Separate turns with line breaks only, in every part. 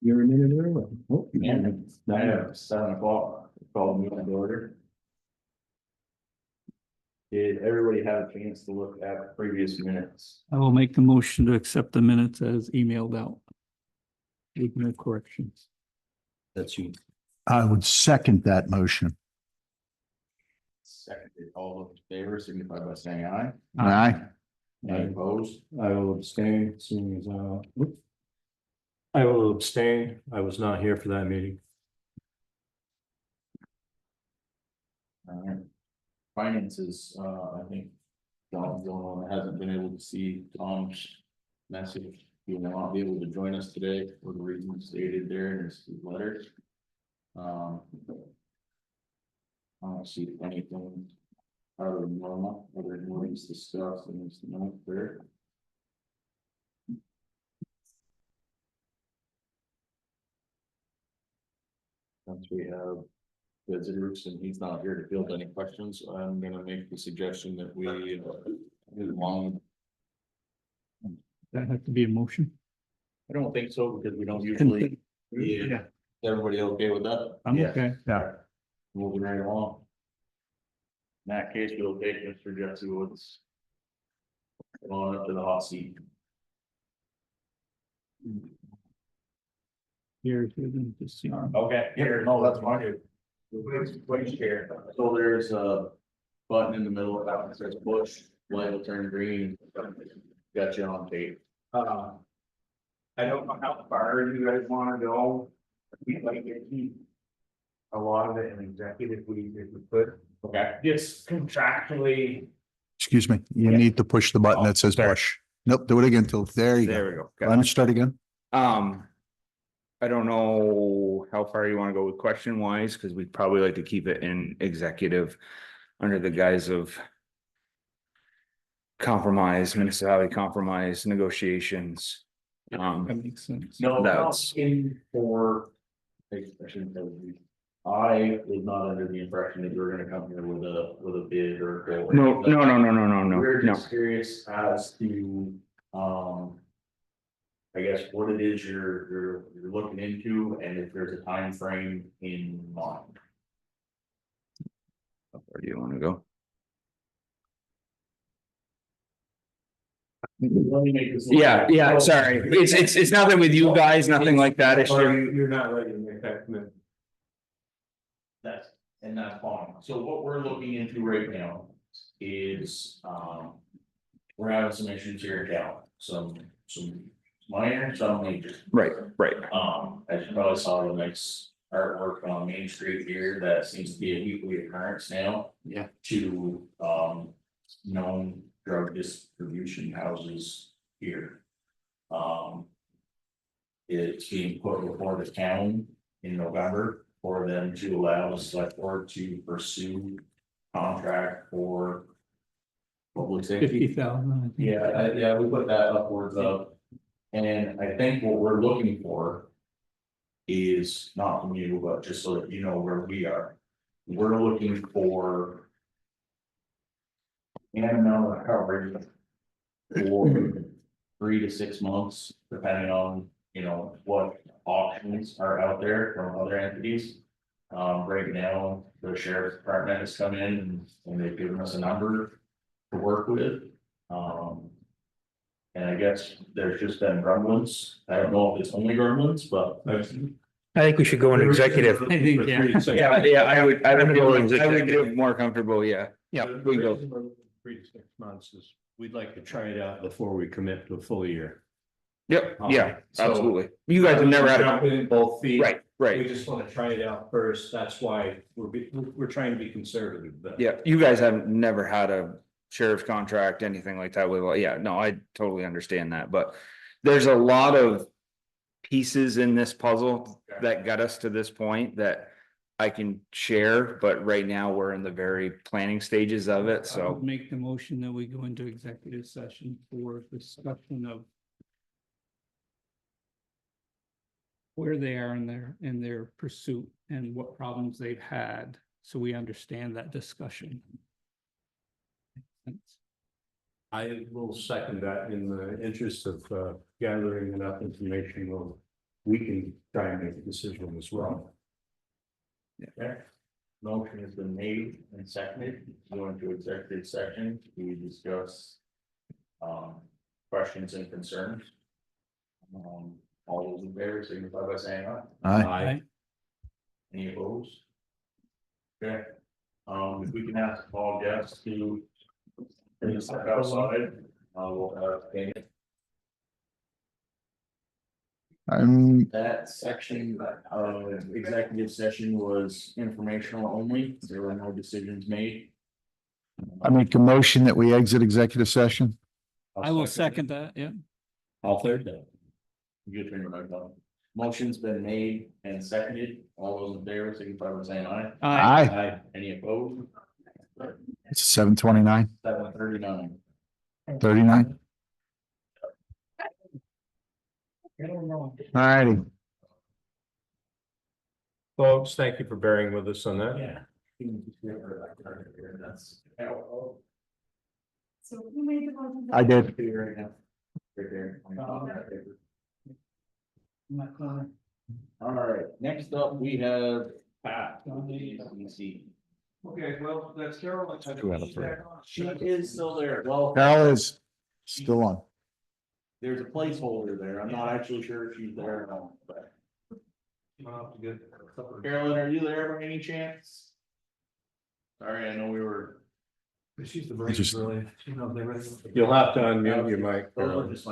You're a minute early. Oh,
Yeah, I have 7 o'clock, called me to order. Did everybody have a chance to look at previous minutes?
I will make the motion to accept the minutes as emailed out. With no corrections.
That's you.
I would second that motion.
Seconded, all those in favor signify by saying aye.
Aye.
Any opposed?
I will abstain, seeing as, I will abstain. I was not here for that meeting.
All right. Finances, I think John's the only one that hasn't been able to see Tom's message. He will not be able to join us today for the reasons stated there in his letter. I don't see anything out of the normal, other than what he's discussed and it's not there. Once we have visitors and he's not here to field any questions, I'm gonna make the suggestion that we move on.
That have to be a motion.
I don't think so, because we don't usually, yeah, everybody okay with that?
I'm
Yeah.
okay.
Yeah.
Moving right along. In that case, we'll take Mr. Jesse Woods. On up to the hot seat.
Here's to see.
Okay, here, no, that's fine. Wait, chair. So there's a button in the middle of that that says push, light will turn green. Got you on tape.
I don't know how far you guys wanna go. We'd like to keep a lot of it in executive, if we could,
Okay.
just contractually.
Excuse me, you need to push the button that says push. Nope, do it again till, there you
There
go.
we go.
Let me start again.
I don't know how far you want to go with question wise, because we'd probably like to keep it in executive under the guise of compromise, municipality compromise, negotiations.
That makes sense.
No,
That's-
that's in for. I shouldn't tell you. I was not under the impression that you were gonna come here with a bid or.
No.
We're just curious as to, I guess what it is you're looking into and if there's a time frame in mind.
Where do you want to go?
Let me make this.
Yeah, sorry. It's nothing with you guys, nothing like that. It's
Or
just,
you're not ready to make that commitment.
That's fine. So what we're looking into right now is, we're having some issues here in town, some minor, some major.
right.
As you probably saw the nice artwork on Main Street here, that seems to be a weekly occurrence now.
Yeah.
To, known drug distribution houses here. It's being put before the town in November for them to allow the Selectboard to pursue contract for public safety.
50,000.
Yeah, we put that upwards of, and I think what we're looking for. Is not from you, but just so that you know where we are. We're looking for. An amount of coverage. For 3 to 6 months, depending on, what options are out there from other entities. Right now, the sheriff's department has come in and they've given us a number to work with. And I guess there's just been grumblings. I don't know if it's only grumblings, but.
I think we should go in executive.
I think, yeah.
Yeah, I would feel more comfortable, yeah. Yeah, we can go.
3 to 6 months is, we'd like to try it out before we commit to a full year.
Yep,
Okay,
yeah,
so-
absolutely. You guys have never had
Jump
a,
in both feet.
right.
We just wanna try it out first, that's why we're trying to be conservative, but.
Yeah, you guys have never had a sheriff's contract, anything like that with, yeah, no, I totally understand that, but there's a lot of pieces in this puzzle that got us to this point that I can share, but right now we're in the very planning stages of it,
I
so.
would make the motion that we go into executive session for discussion of where they are in their pursuit and what problems they've had, so we understand that discussion.
I will second that in the interest of gathering enough information. we can try and make a decision as well.
Okay. Motion has been made and seconded, to go into executive session, we discuss. Questions and concerns. All those in favor, signify by saying aye.
Aye.
Any opposed? Okay, if we can ask all guests to. Step outside, we'll have payment. That section of executive session was informational only, there were no decisions made.
I make a motion that we exit executive session.
I will second that, yeah.
I'll third that. Good thing about that. Motion's been made and seconded, all those in favor, signify by saying aye.
Aye.
Any opposed?
It's 7:29,
7:39.
39. All righty.
Folks, thank you for bearing with us on that.
Yeah. That's.
So who made the motion?
I did.
Right there. All right, next up, we have Pat. EC.
Okay, well, that's Carol.
2 out of 3.
She is still there, well.
Carol is still on.
There's a placeholder there, I'm not actually sure if she's there or not, but. Carolyn, are you there by any chance? Sorry, I know we were.
She's the
brains, Just-
really. She knows everything.
You'll have to unmute your mic.
Those are
Carol.
just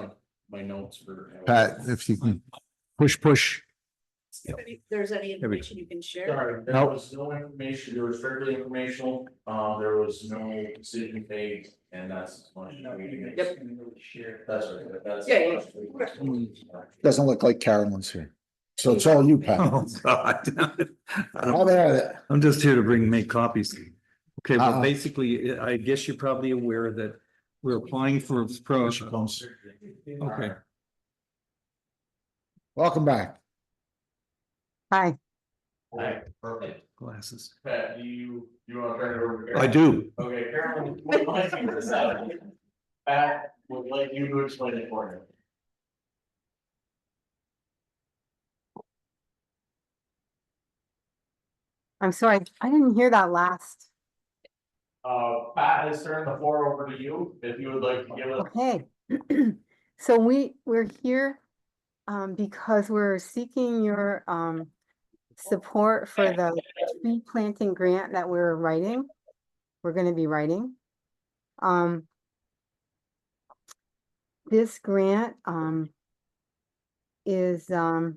my notes for.
Pat, if you can push.
If there's any information you can share.
Sorry, there
Nope.
was no information, there was strictly informational, there was no decision made, and that's.
Yep.
That's right, that's.
Yeah,
Doesn't look like Carolyn's here. So it's all you, Pat.
Oh, God.
How about
I'm just here to make copies. Okay, well,
Uh-uh.
basically, I guess you're probably aware that we're applying for pro.
She comes.
Okay,
Welcome back.
Hi.
Alright, perfect.
glasses.
Pat, you wanna turn it over? to
I
Carolyn?
do.
Okay, Carolyn, what might be this out? Pat, would like you to explain it for me.
I'm sorry, I didn't hear that last.
Pat has turned the floor over to you, if you would like to give us.
Okay. So we're here because we're seeking your support for the tree planting grant that we're writing. We're gonna be writing. This grant is the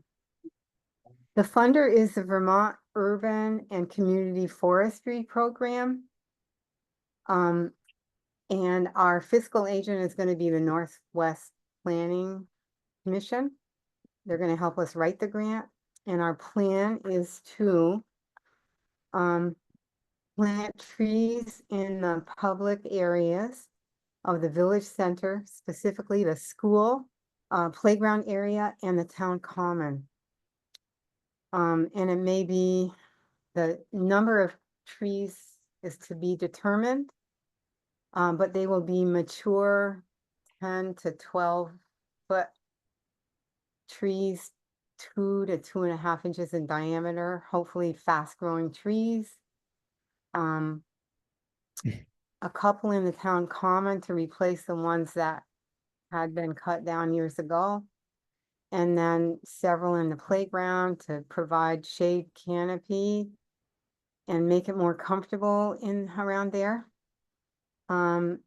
funder is the Vermont Urban and Community Forestry Program. And our fiscal agent is going to be the Northwest Planning Commission. They're going to help us write the grant, and our plan is to plant trees in the public areas of the village center, specifically the school, playground area, and the town common. And it may be the number of trees is to be determined, but they will be mature 10 to 12 foot trees, 2 to 2.5 inches in diameter, hopefully fast growing trees. A couple in the town common to replace the ones that had been cut down years ago. And then several in the playground to provide shade canopy and make it more comfortable in around there. And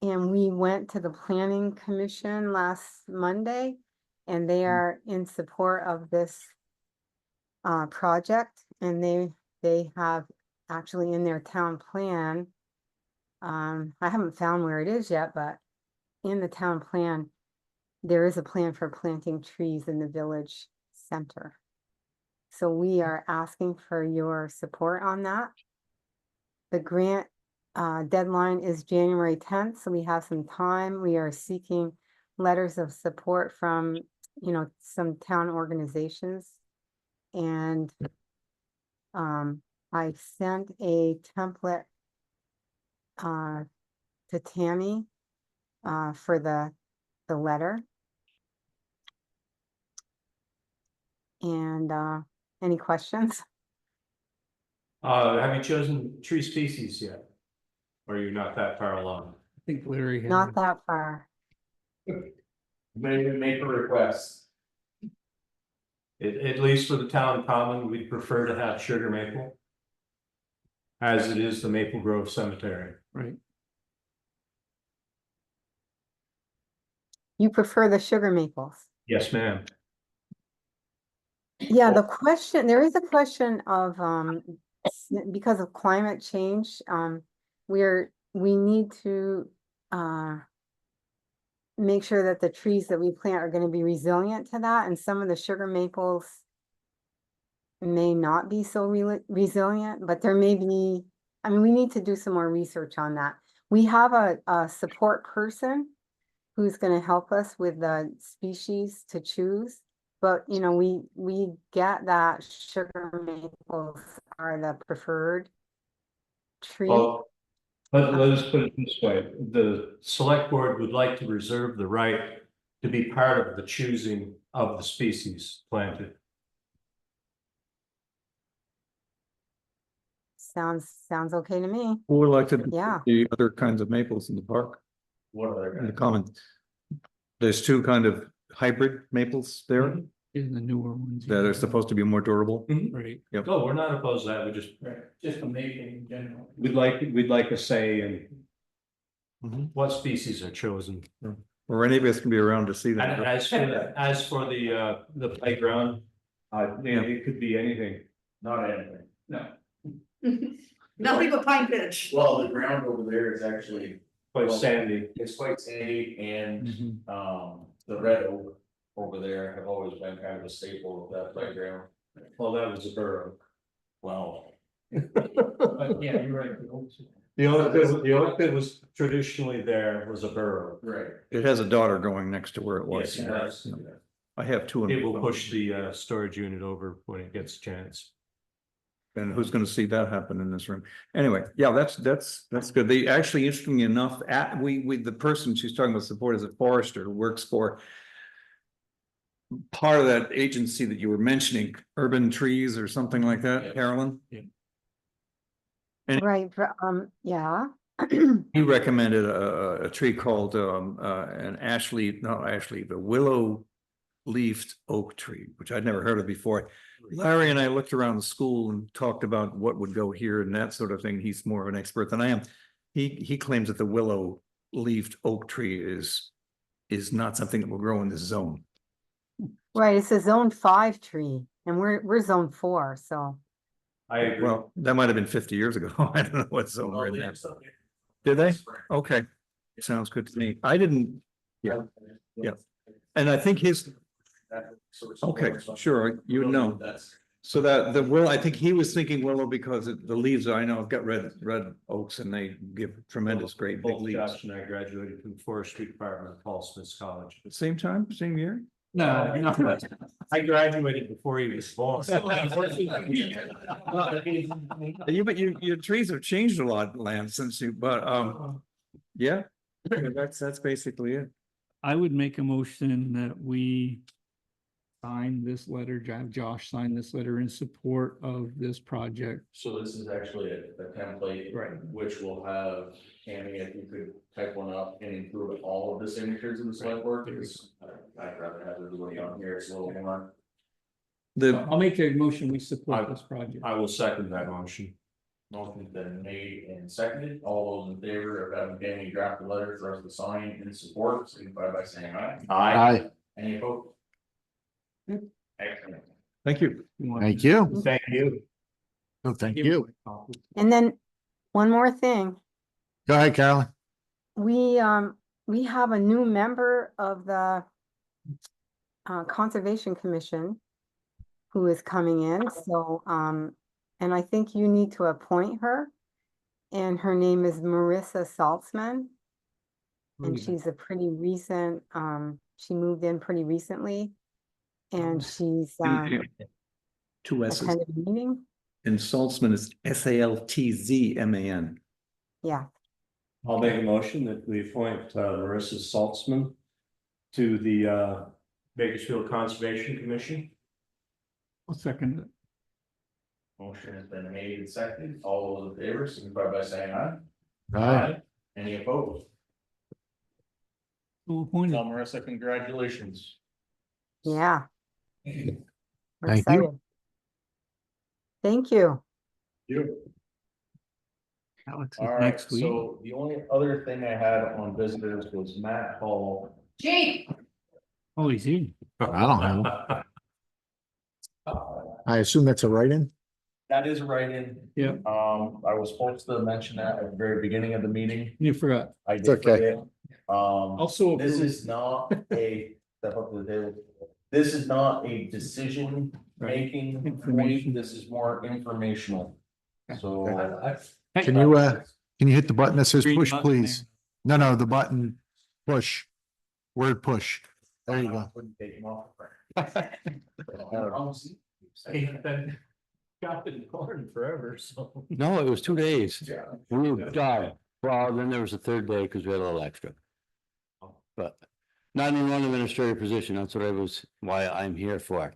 we went to the planning commission last Monday, and they are in support of this project, and they have actually in their town plan. I haven't found where it is yet, but in the town plan, there is a plan for planting trees in the village center. So we are asking for your support on that. The grant deadline is January 10th, so we have some time. We are seeking letters of support from, some town organizations. And I sent a template to Tammy for the letter. And, any questions?
Have you chosen tree species yet? Or you're not that far along?
I think Larry had.
Not that far.
Maybe make a request.
At least for the town common, we'd prefer to have sugar maple. As it is the Maple Grove Cemetery.
Right.
You prefer the sugar maples?
Yes, ma'am.
Yeah, there is a question of, because of climate change, we need to, make sure that the trees that we plant are gonna be resilient to that, and some of the sugar maples may not be so resilient, but there may be, I mean, we need to do some more research on that. We have a support person who's gonna help us with the species to choose. But, you know, we get that sugar maples are the preferred tree.
Well, but let us put it this way, the select board would like to reserve the right to be part of the choosing of the species planted.
Sounds okay to me.
Who would like to?
Yeah.
The other kinds of maples in the park,
What other?
in the common. There's two kind of hybrid maples there
In the newer ones.
that are supposed to be more durable.
Right.
No, we're not opposed to that, we just,
Just a maple in general.
we'd like a say in
Mhm.
what species are chosen.
Or any of us can be around to see
And
that.
as for the playground, it could be anything.
Not anything.
No.
Nothing but pine pitch.
Well, the ground over there is actually,
Quite sandy.
it's quite sandy and,
Mhm.
the red oak over there have always been kind of a staple of that playground.
Well, that was a burrow.
Well,
Yeah, you're right.
The oak that was traditionally there was a burrow.
right.
It has a daughter going next to where it was.
Yes, it does.
I have two. of
It
them.
will push the storage unit over when it gets a chance.
And who's gonna see that happen in this room? Anyway, yeah, that's good. They actually, interestingly enough, the person she's talking about support is a forester who works for. Part of that agency that you were mentioning, Urban Trees or something like that,
Yeah.
Carolyn?
Right, yeah.
He recommended a tree called the willow leafed oak tree, which I'd never heard of before. Larry and I looked around the school and talked about what would go here and that sort of thing. He's more of an expert than I am. He claims that the willow leafed oak tree is not something that will grow in this zone.
Right, it's a zone 5 tree, and we're zone 4, so.
I agree.
Well, that might have been 50 years ago. I don't know what zone we're in now. Did they? Okay, sounds good to me. I didn't, yeah. And I think okay, sure, you would know. So that I think he was thinking willow because the leaves, I know, have got red oaks and they give tremendous great big
Both
leaves.
Josh and I graduated from the forestry department at Paul Smith's College.
Same time, same year?
No, no.
I graduated before he was born.
But your trees have changed a lot, Lance, since yeah, that's basically it.
I would make a motion that we sign this letter, have Josh sign this letter in support of this project.
So this is actually a template.
Right.
Which will have, Tammy, if you could type one up and include all of the signatures in the select board, because I'd rather have everybody on here, it's a little more.
I'll make a motion, we support this project.
I will second that motion.
Motion's been made and seconded, all those in favor of having Tammy draft the letter for us to sign in support, signify by saying aye.
Aye.
Any opposed? Excellent.
Thank you.
Thank you.
Thank you.
Oh, thank you.
And then, one more thing,
Go ahead, Carolyn.
we have a new member of the Conservation Commission who is coming in, so, and I think you need to appoint her. And her name is Marissa Saltzman. And she's a pretty recent, she moved in pretty recently. And she's
Two S's.
attended a meeting,
And Saltzman is SALTZMAN.
yeah.
I'll make a motion that we appoint Marissa Saltzman to the Bakersfield Conservation Commission.
I'll second it.
Motion has been made and seconded. All those in favor, signify by saying aye.
Aye.
Any opposed?
Who appointed?
Tell Marissa, congratulations.
Yeah. We're
Thank you.
excited. Thank you.
Alex is
All right,
next week.
so the only other thing I had on visitors was Matt Hall.
Jake,
Oh, he's here.
I don't have them. I assume that's a write-in?
That is right in.
Yeah.
I was supposed to mention that at the very beginning of the meeting.
You forgot.
I did
okay.
forget.
Also,
This is not a, step up to the table. This is not a decision making
Information.
point. This is more informational. So.
Can you hit the button that says
Green
push,
button
please? No, the button, push. Word push. There you go.
Wouldn't take him off.
Chopping corn forever, so.
No, it was 2 days.
Yeah.
We were done. Well, then there was a third day because we had a little extra. But 911 administrator position, that's what why I'm here for.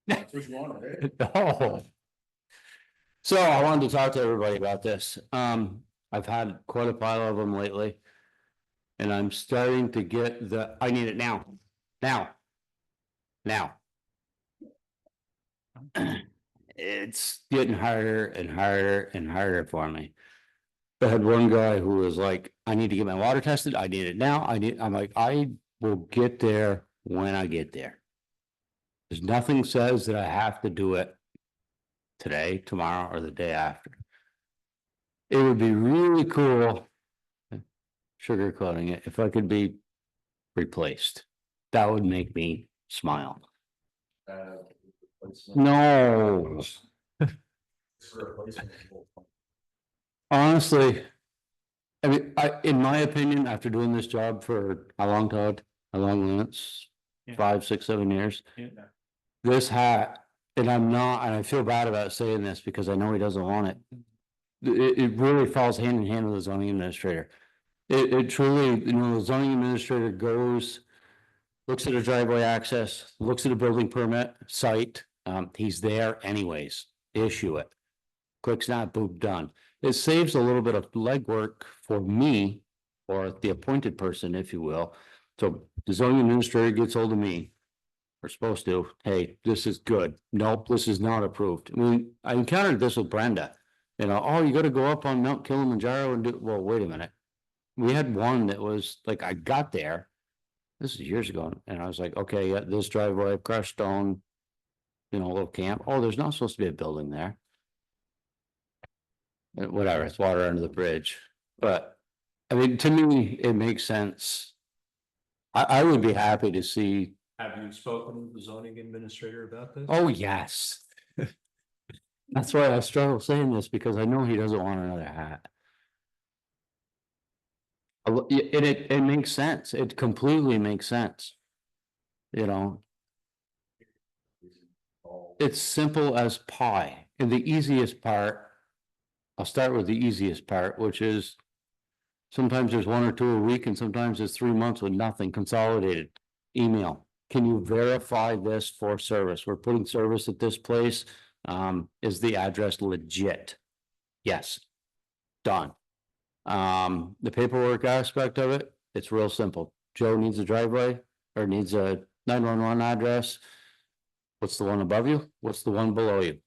That's what you want, right?
Oh. So I wanted to talk to everybody about this. I've had quite a pile of them lately. And I'm starting to get I need it now. Now. It's getting harder and harder and harder for me. I had one guy who was like, I need to get my water tested. I need it now. I'm like, I will get there when I get there. There's nothing says that I have to do it today, tomorrow, or the day after. It would be really cool, sugarcoating it, if I could be replaced. That would make me smile. No. Honestly, I mean, in my opinion, after doing this job for how long, Todd? How long, Lance?
Yeah.
5, 6, 7 years.
Yeah.
This hat, and and I feel bad about saying this because I know he doesn't want it. It really falls hand in hand with the zoning administrator. It truly, the zoning administrator goes, looks at a driveway access, looks at a building permit site. He's there anyways, issue it. Quick snap, boom, done. It saves a little bit of legwork for me or the appointed person, if you will. So the zoning administrator gets hold of me. We're supposed to, hey, this is good. Nope, this is not approved. I mean, I encountered this with Brenda. Oh, you gotta go up on Mount Kilimanjaro and do, well, wait a minute. We had one that was like, I got there. This is years ago, and I was like, okay, yeah, this driveway, crushed stone, a little camp. Oh, there's not supposed to be a building there. Whatever, it's water under the bridge. But I mean, to me, it makes sense. I would be happy to see.
Have you spoken with the zoning administrator about this?
Oh, yes. That's why I struggle saying this, because I know he doesn't want another hat. It makes sense. It completely makes sense. It's simple as pie. And the easiest part, I'll start with the easiest part, which is sometimes there's 1 or 2 a week, and sometimes there's 3 months with nothing consolidated. Email. Can you verify this for service? We're putting service at this place. Is the address legit? Yes. Done. The paperwork aspect of it, it's real simple. Joe needs a driveway or needs a 911 address. What's the one above you? What's the one below you?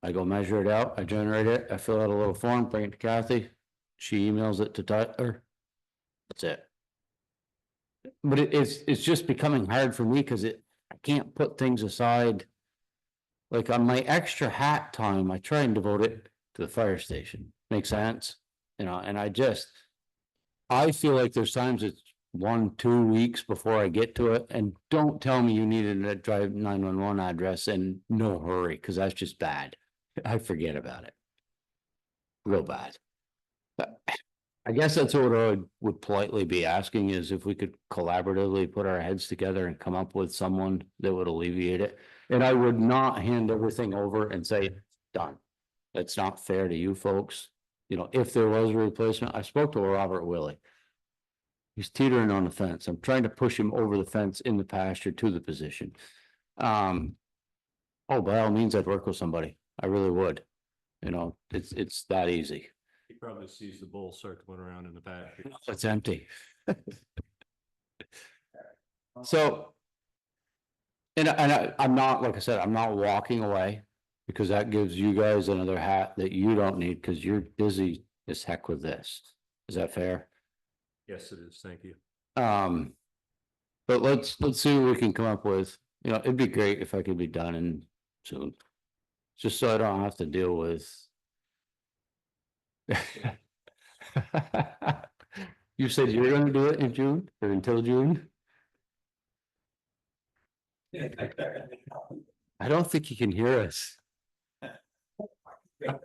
I go measure it out, I generate it, I fill out a little form, bring it to Kathy. She emails it to Tyler. That's it. But it's just becoming hard for me because I can't put things aside. Like on my extra hat time, I try and devote it to the fire station. Makes sense? And I feel like there's times it's 1, 2 weeks before I get to it, and don't tell me you needed a drive 911 address and no hurry, because that's just bad. I forget about it. Real bad. But I guess that's what I would politely be asking, is if we could collaboratively put our heads together and come up with someone that would alleviate it. And I would not hand everything over and say, done. That's not fair to you folks. If there was a replacement, I spoke to Robert Willie. He's teetering on the fence. I'm trying to push him over the fence in the pasture to the position. Oh, by all means, I'd work with somebody. I really would. You know, it's that easy.
He probably sees the bull circling around in the back.
It's empty. So. I'm not, like I said, I'm not walking away because that gives you guys another hat that you don't need because you're busy as heck with this. Is that fair?
Yes, it is. Thank you.
But let's see what we can come up with. You know, it'd be great if I could be done in soon. Just so I don't have to deal with. You said you were gonna do it in June or until June? I don't think you can hear us. But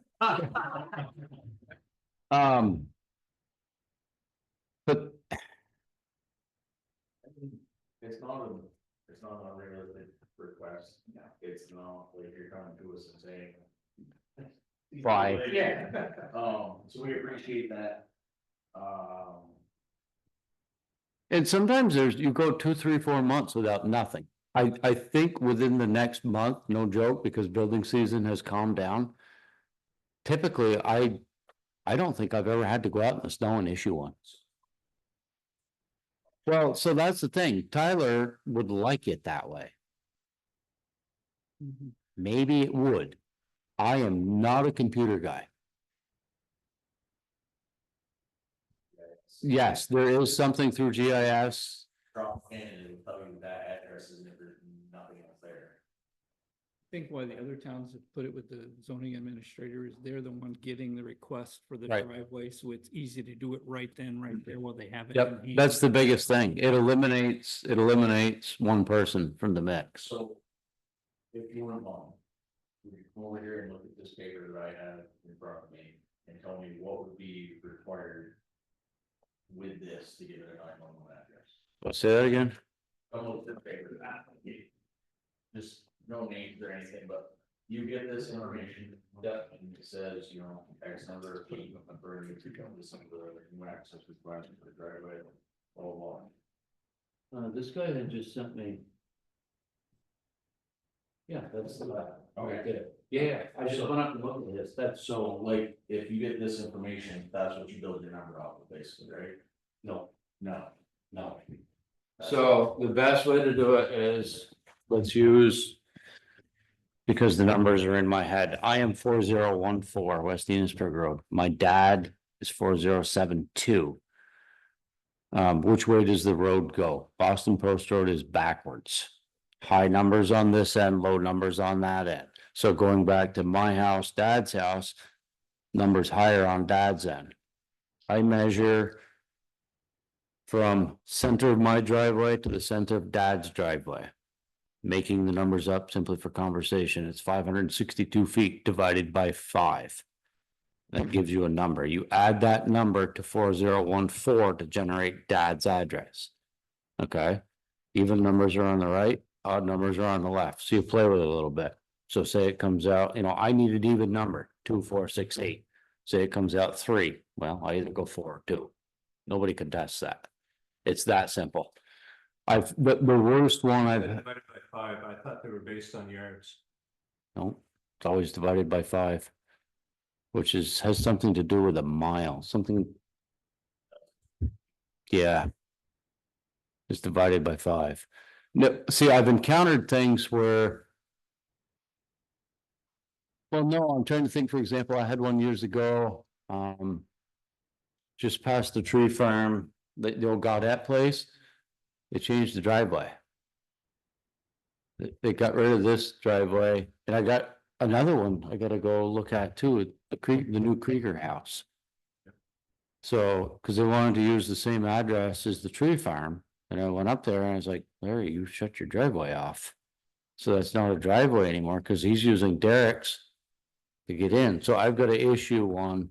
It's not a realistic request, it's not like you're coming to us and saying.
Why?
Yeah, so we appreciate that.
and sometimes you go 2, 3, 4 months without nothing. I think within the next month, no joke, because building season has calmed down. Typically, I don't think I've ever had to go out in the snow and issue one. Well, so that's the thing. Tyler would like it that way. Maybe it would. I am not a computer guy. Yes, there is something through GIS.
Drop in and it'll tell you that address is never, nothing else there.
I think why the other towns have put it with the zoning administrator is they're the one getting the request for the
Right.
driveway, so it's easy to do it right then, right there while they have it.
Yep,
in hand.
that's the biggest thing. It eliminates one person from the mix.
So. If you wouldn't mind, you can come over here and look at this paper that I have in front of me and tell me what would be required. With this to give it a 911 address.
Let's say that again.
Come look at the paper. Just no names or anything, but you get this information, and it says, you know, X number of feet for you to come to some of the new access requirements for the driveway, blah, blah.
This guy had just sent me. Yeah, that's the.
Okay.
Yeah, I just went up and looked at this. That's
So like, if you get this information, that's what you build your number off of basically, right?
no,
No.
no. So the best way to do it is, let's use. Because the numbers are in my head. I am 4014 West Enosburg Road. My dad is 4072. Which way does the road go? Boston Post Road is backwards. High numbers on this end, low numbers on that end. So going back to my house, dad's house, numbers higher on dad's end. I measure from center of my driveway to the center of dad's driveway. Making the numbers up simply for conversation, it's 562 feet divided by 5. That gives you a number. You add that number to 4014 to generate dad's address. Okay, even numbers are on the right, odd numbers are on the left, so you play with it a little bit. So say it comes out, you know, I need an even number, 2, 4, 6, 8. Say it comes out 3, well, I either go 4 or 2. Nobody contests that. It's that simple. The worst one
Divided by 5, I thought they were based on yards.
no, it's always divided by 5. Which has something to do with a mile, something. Yeah. It's divided by 5. No, see, I've encountered things where. Well, no, I'm trying to think, for example, I had one years ago, just past the tree farm, the old Gaudette place. They changed the driveway. They got rid of this driveway, and I got another one I gotta go look at too, the new Krieger house. So, cause they wanted to use the same address as the tree farm, and I went up there and I was like, Larry, you shut your driveway off. So that's not a driveway anymore, cause he's using Derek's to get in, so I've got to issue one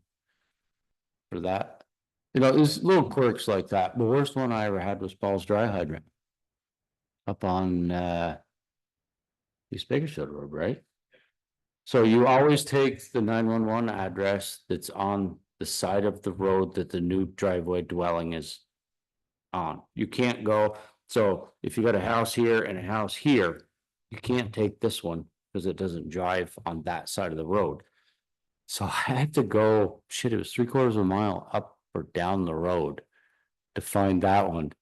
for that. You know, there's little quirks like that. The worst one I ever had was Paul's Dry Hydrant. Up on East Bakersfield Road, right? So you always take the 911 address that's on the side of the road that the new driveway dwelling is on. You can't go, so if you got a house here and a house here, you can't take this one because it doesn't drive on that side of the road. So I had to go, shit, it was 3/4 of a mile up or down the road to find that one.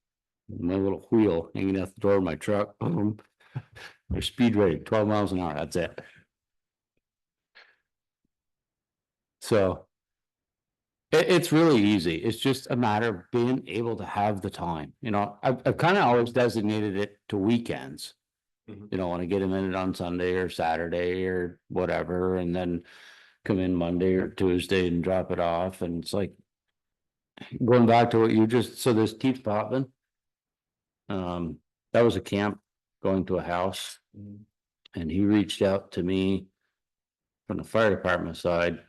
My little wheel hanging out the door of my truck, boom. Their speed rating, 12 miles an hour, that's it. So it's really easy. It's just a matter of being able to have the time, you know, I've kind of always designated it to weekends.
Mhm.
You know, when I get them in it on Sunday or Saturday or whatever, and then come in Monday or Tuesday and drop it off, and it's like. Going back to what you just, so there's Keith Potvin. That was a camp going to a house. And he reached out to me from the fire department side.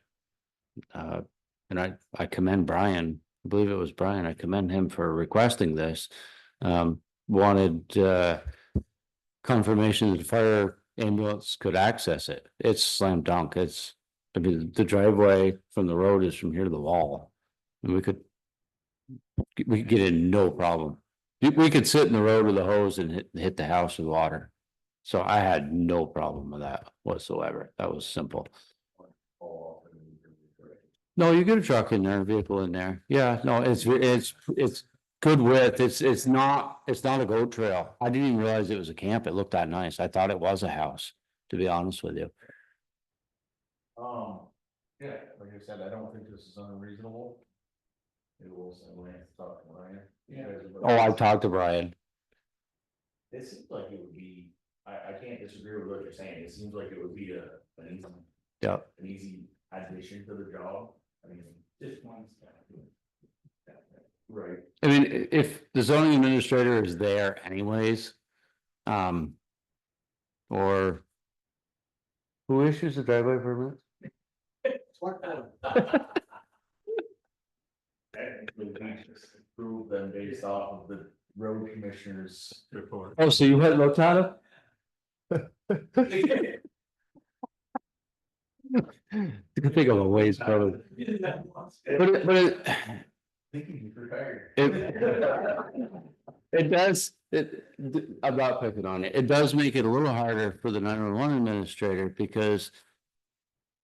And I commend Brian, I believe it was Brian, I commend him for requesting this. Wanted confirmation that the fire ambulance could access it. It's slam dunk. It's, I mean, the driveway from the road is from here to the wall. And we could get in no problem. We could sit in the road with a hose and hit the house with water. So I had no problem with that whatsoever. That was simple. No, you get a truck in there, a vehicle in there. Yeah, no, it's good width. It's not a goat trail. I didn't even realize it was a camp. It looked that nice. I thought it was a house, to be honest with you.
Yeah, like I said, I don't think this is unreasonable. It was, I'm gonna have to talk to Ryan.
Oh, I talked to Brian.
It seems like it would be, I can't disagree with what you're saying, it seems like it would be
Yeah.
an easy addition to the job, I mean, just one. Right.
I mean, if the zoning administrator is there anyways, or who issues the driveway permit?
Approve them based off of the road commissioner's
Report.
Oh, so you had looked at it? You can think of a ways probably. But
thinking he's retired.
it does, I'm not picking on it. It does make it a little harder for the 911 administrator because.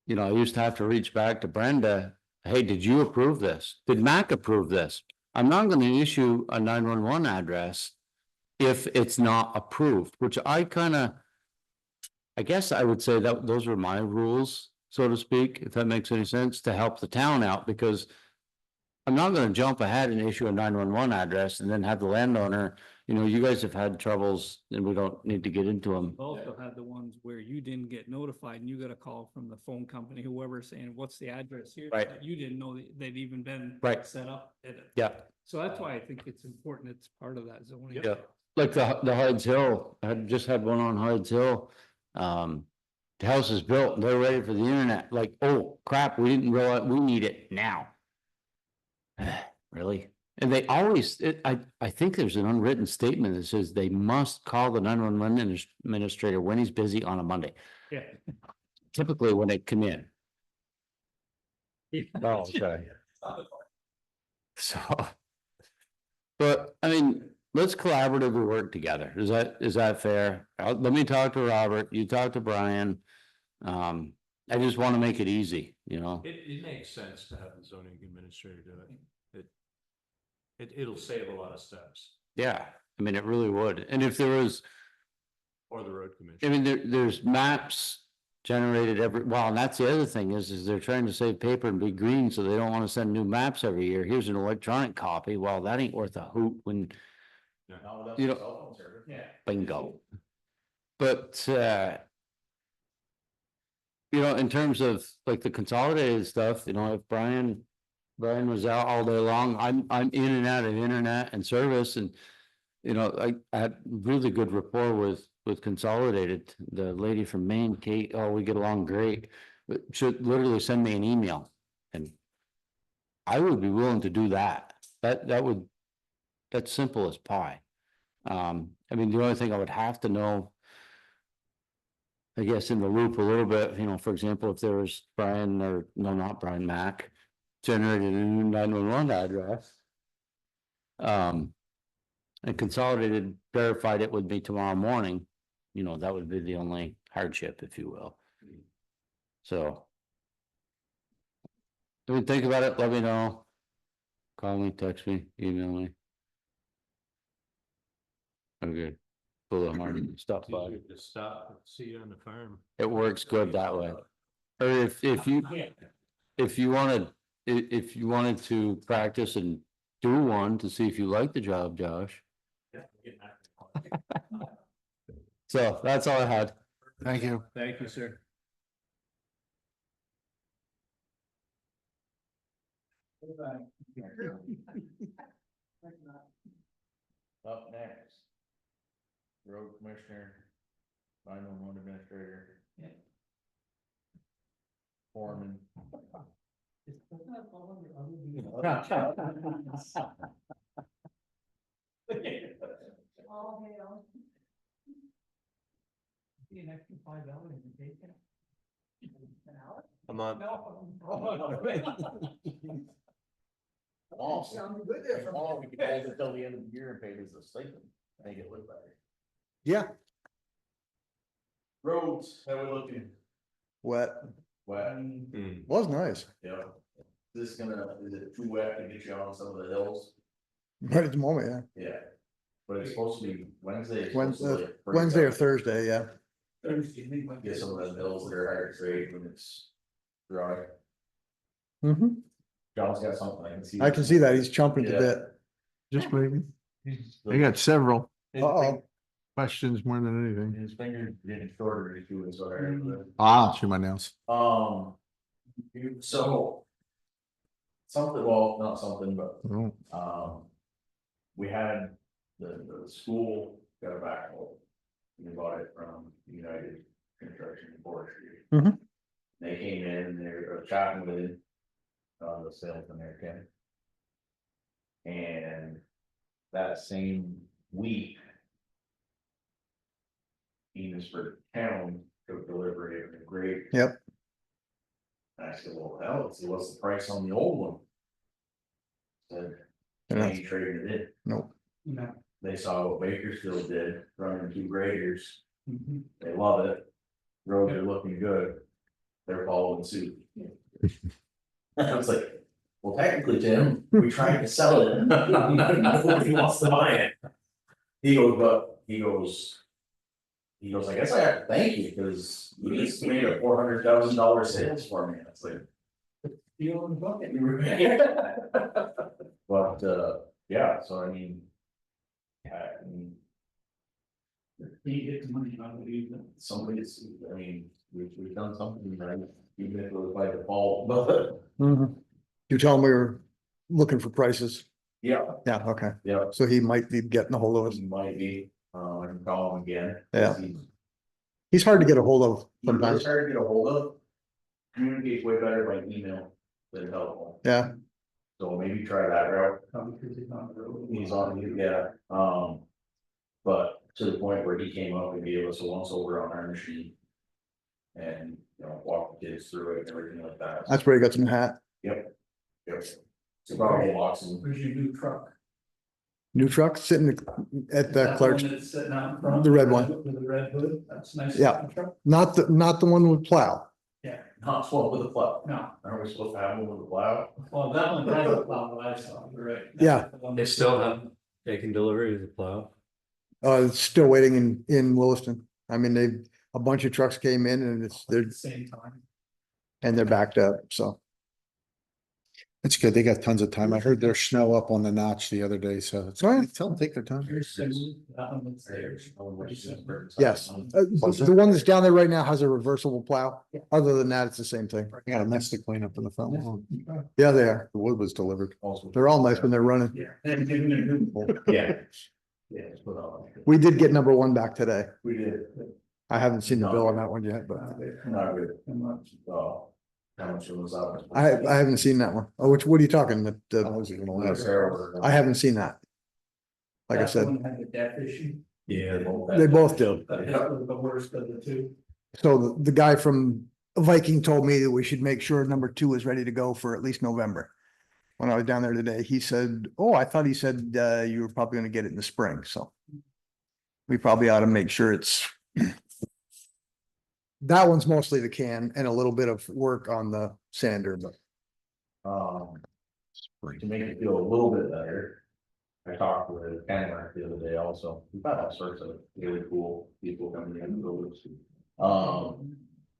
You know, I used to have to reach back to Brenda. Hey, did you approve this? Did Mac approve this? I'm not going to issue a 911 address if it's not approved, which I guess I would say that those were my rules, so to speak, if that makes any sense, to help the town out, because I'm not going to jump ahead and issue a 911 address and then have the landowner, you know, you guys have had troubles and we don't need to get into them.
Also had the ones where you didn't get notified and you got a call from the phone company, whoever, saying, what's the address here?
Right.
You didn't know that they'd even been
Right.
set up.
Yeah.
So that's why I think it's important. It's part of that zoning.
Yeah, like the Hyde's Hill, I had just had one on Hyde's Hill. The house is built, and they're ready for the internet, like, oh crap, we didn't realize, we need it now. Really? And they always, I think there's an unwritten statement that says they must call the 911 administrator when he's busy on a Monday.
Yeah.
Typically when they come in.
Oh, okay.
So. But I mean, let's collaboratively work together. Is that fair? Let me talk to Robert, you talk to Brian. I just want to make it easy, you know?
It makes sense to have the zoning administrator do it. It'll save a lot of steps,
Yeah, I mean, it really would. And if there was,
or the road
I
commission.
mean, there's maps generated well, and that's the other thing is they're trying to save paper and be green, so they don't want to send new maps every year. Here's an electronic copy. Well, that ain't worth a hoot when, you know,
Yeah.
bingo. But, you know, in terms of like the consolidated stuff, you know, if Brian was out all day long, I'm in and out of internet and service, and you know, I had really good rapport with Consolidated. The lady from Maine, Kate, oh, we get along great, but should literally send me an email, and I would be willing to do that. That's simple as pie. I mean, the only thing I would have to know, I guess, in the loop a little bit, you know, for example, if there was Brian, or no, not Brian, Mac generated a new 911 address. And Consolidated verified it with me tomorrow morning. you know, that would be the only hardship, if you will. So. If you think about it, let me know. Call me, text me, email me. Okay. Pull the hard stuff by.
Just stop and see you on the farm.
It works good that way. Or if you wanted, if you wanted to practice and do one to see if you like the job, Josh. So that's all I had.
Thank you.
Thank you, sir.
Up next. Road commissioner, 911 administrator. Foreman.
I'm on.
Sounded good there. Oh, we could hold it till the end of the year and pay this a stipend, make it look better.
Yeah,
Roads, how we looking?
wet.
Wet,
Was nice.
yeah. This is it too wet to get you on some of the hills?
Right at the moment,
Yeah. But it's supposed to be Wednesday. it's
yeah.
supposed to like break
Wednesday or
up.
Thursday, yeah.
Get some of the hills that are higher grade when it's dry.
Mm-hmm.
John's got something, I can see.
I can see that. He's chomping at the
Yeah.
bit.
Just maybe. I got several
Uh-oh.
questions more than anything.
His fingers getting shorter, he's doing so hard.
Chew my nails.
So. Something, well, not something, but,
Oh,
we had the school got a backhoe. We bought it from United Construction and Forestry.
Mhm.
They came in and they were chatting with, the salesman there, Ken. And that same week. Enosburg Town took delivery of the grade.
Yep.
And I said, well, hell, let's see, what's the price on the old one? Said,
Yeah.
they ain't trading it in.
Nope.
They saw what Bakersfield did, running 2 graders. They love it. Roads are looking good. They're following suit. I was like, well, technically, Tim, we tried to sell it. Nobody wants to buy it. He goes, I guess I have to thank you, because you just made a $400,000 sales for me. It's like. Deal in the bucket. But, yeah, so I mean. You get the money out of it. Somebody's, I mean, we've done something, right? Even if it was by default, but.
Mhm. You tell him we were looking for prices.
Yeah,
Yeah, okay.
yeah,
So he might be getting a hold of us.
it might be, I can call him again.
Yeah.
He's
He's hard to get a hold of
sometimes
sometimes.
hard to get a hold of. Communicates way better by email than telephone.
Yeah.
So maybe try that route. He's on, yeah, but to the point where he came up and gave us a once over on our machine. And, walk the kids through it and everything like that.
That's where he got some hat.
Yep. It's about a box and.
Where's your new truck?
New truck sitting at the Clark's,
The
the red one.
With the red hood, that's nice.
Yeah.
Truck.
not the one with plow.
Yeah,
Not swap with a plow.
no,
Aren't we supposed to have one with a plow?
well, that one has a plow, but I saw, you're right.
Yeah.
That's the one
They
that-
still have taken delivery of the plow.
It's still waiting in Williston. I mean, a bunch of trucks came in and
At the same time.
they're backed up, so.
It's good. They got tons of time. I heard there's snow up on the notch the other day, so it's,
Right.
tell them take their time.
Here's some- that one that's there.
Yes, the one that's down there right now has a reversible plow. Other than that, it's the same thing.
I got a mess to clean up in the front lawn.
Yeah, they are.
The wood was delivered.
They're all nice when they're running.
Yeah. And giving it a new-
Yeah. Yeah, it's put on.
We did get number 1 back today.
We did.
I haven't seen the bill on that one yet, but
Not good. How much it was out.
I haven't seen that one. Oh, what are you talking?
I was even gonna ask.
I haven't seen that. Like I
That
said,
one had the depth issue.
Yeah.
they both do.
That was the worst of the two.
So the guy from Viking told me that we should make sure number 2 is ready to go for at least November. When I was down there today, he said, oh, I thought he said, you were probably gonna get it in the spring, so. We probably ought to make sure it's That one's mostly the can and a little bit of work on the sander, but
To make it feel a little bit better. I talked with Kenworth the other day also, we've got all sorts of really cool people coming in the buildings.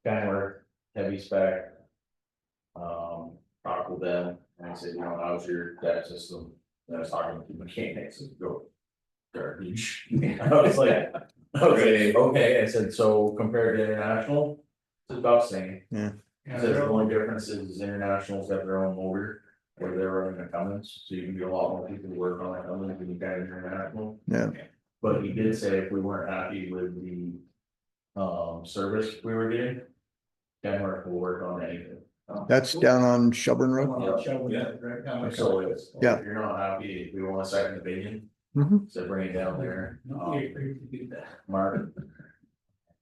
Kenworth, heavy spec. Talked with them, and I said, you know, how's your deck system? And I was talking to mechanics, and go garbage. I was like, okay, I said, so compared to international, it's about the same.
Yeah.
I said, the only difference is internationals have their own motor, where they're running a Cummins, so you can get a lot more people to work on a Cummins than you can international.
yeah,
But he did say if we weren't happy with the service we were getting, Denmark will work on anything.
that's down on Shelburne Road.
Yeah. So it's,
Yeah.
if you're not happy, if we want a second opinion,
Mhm.
so bring it down there.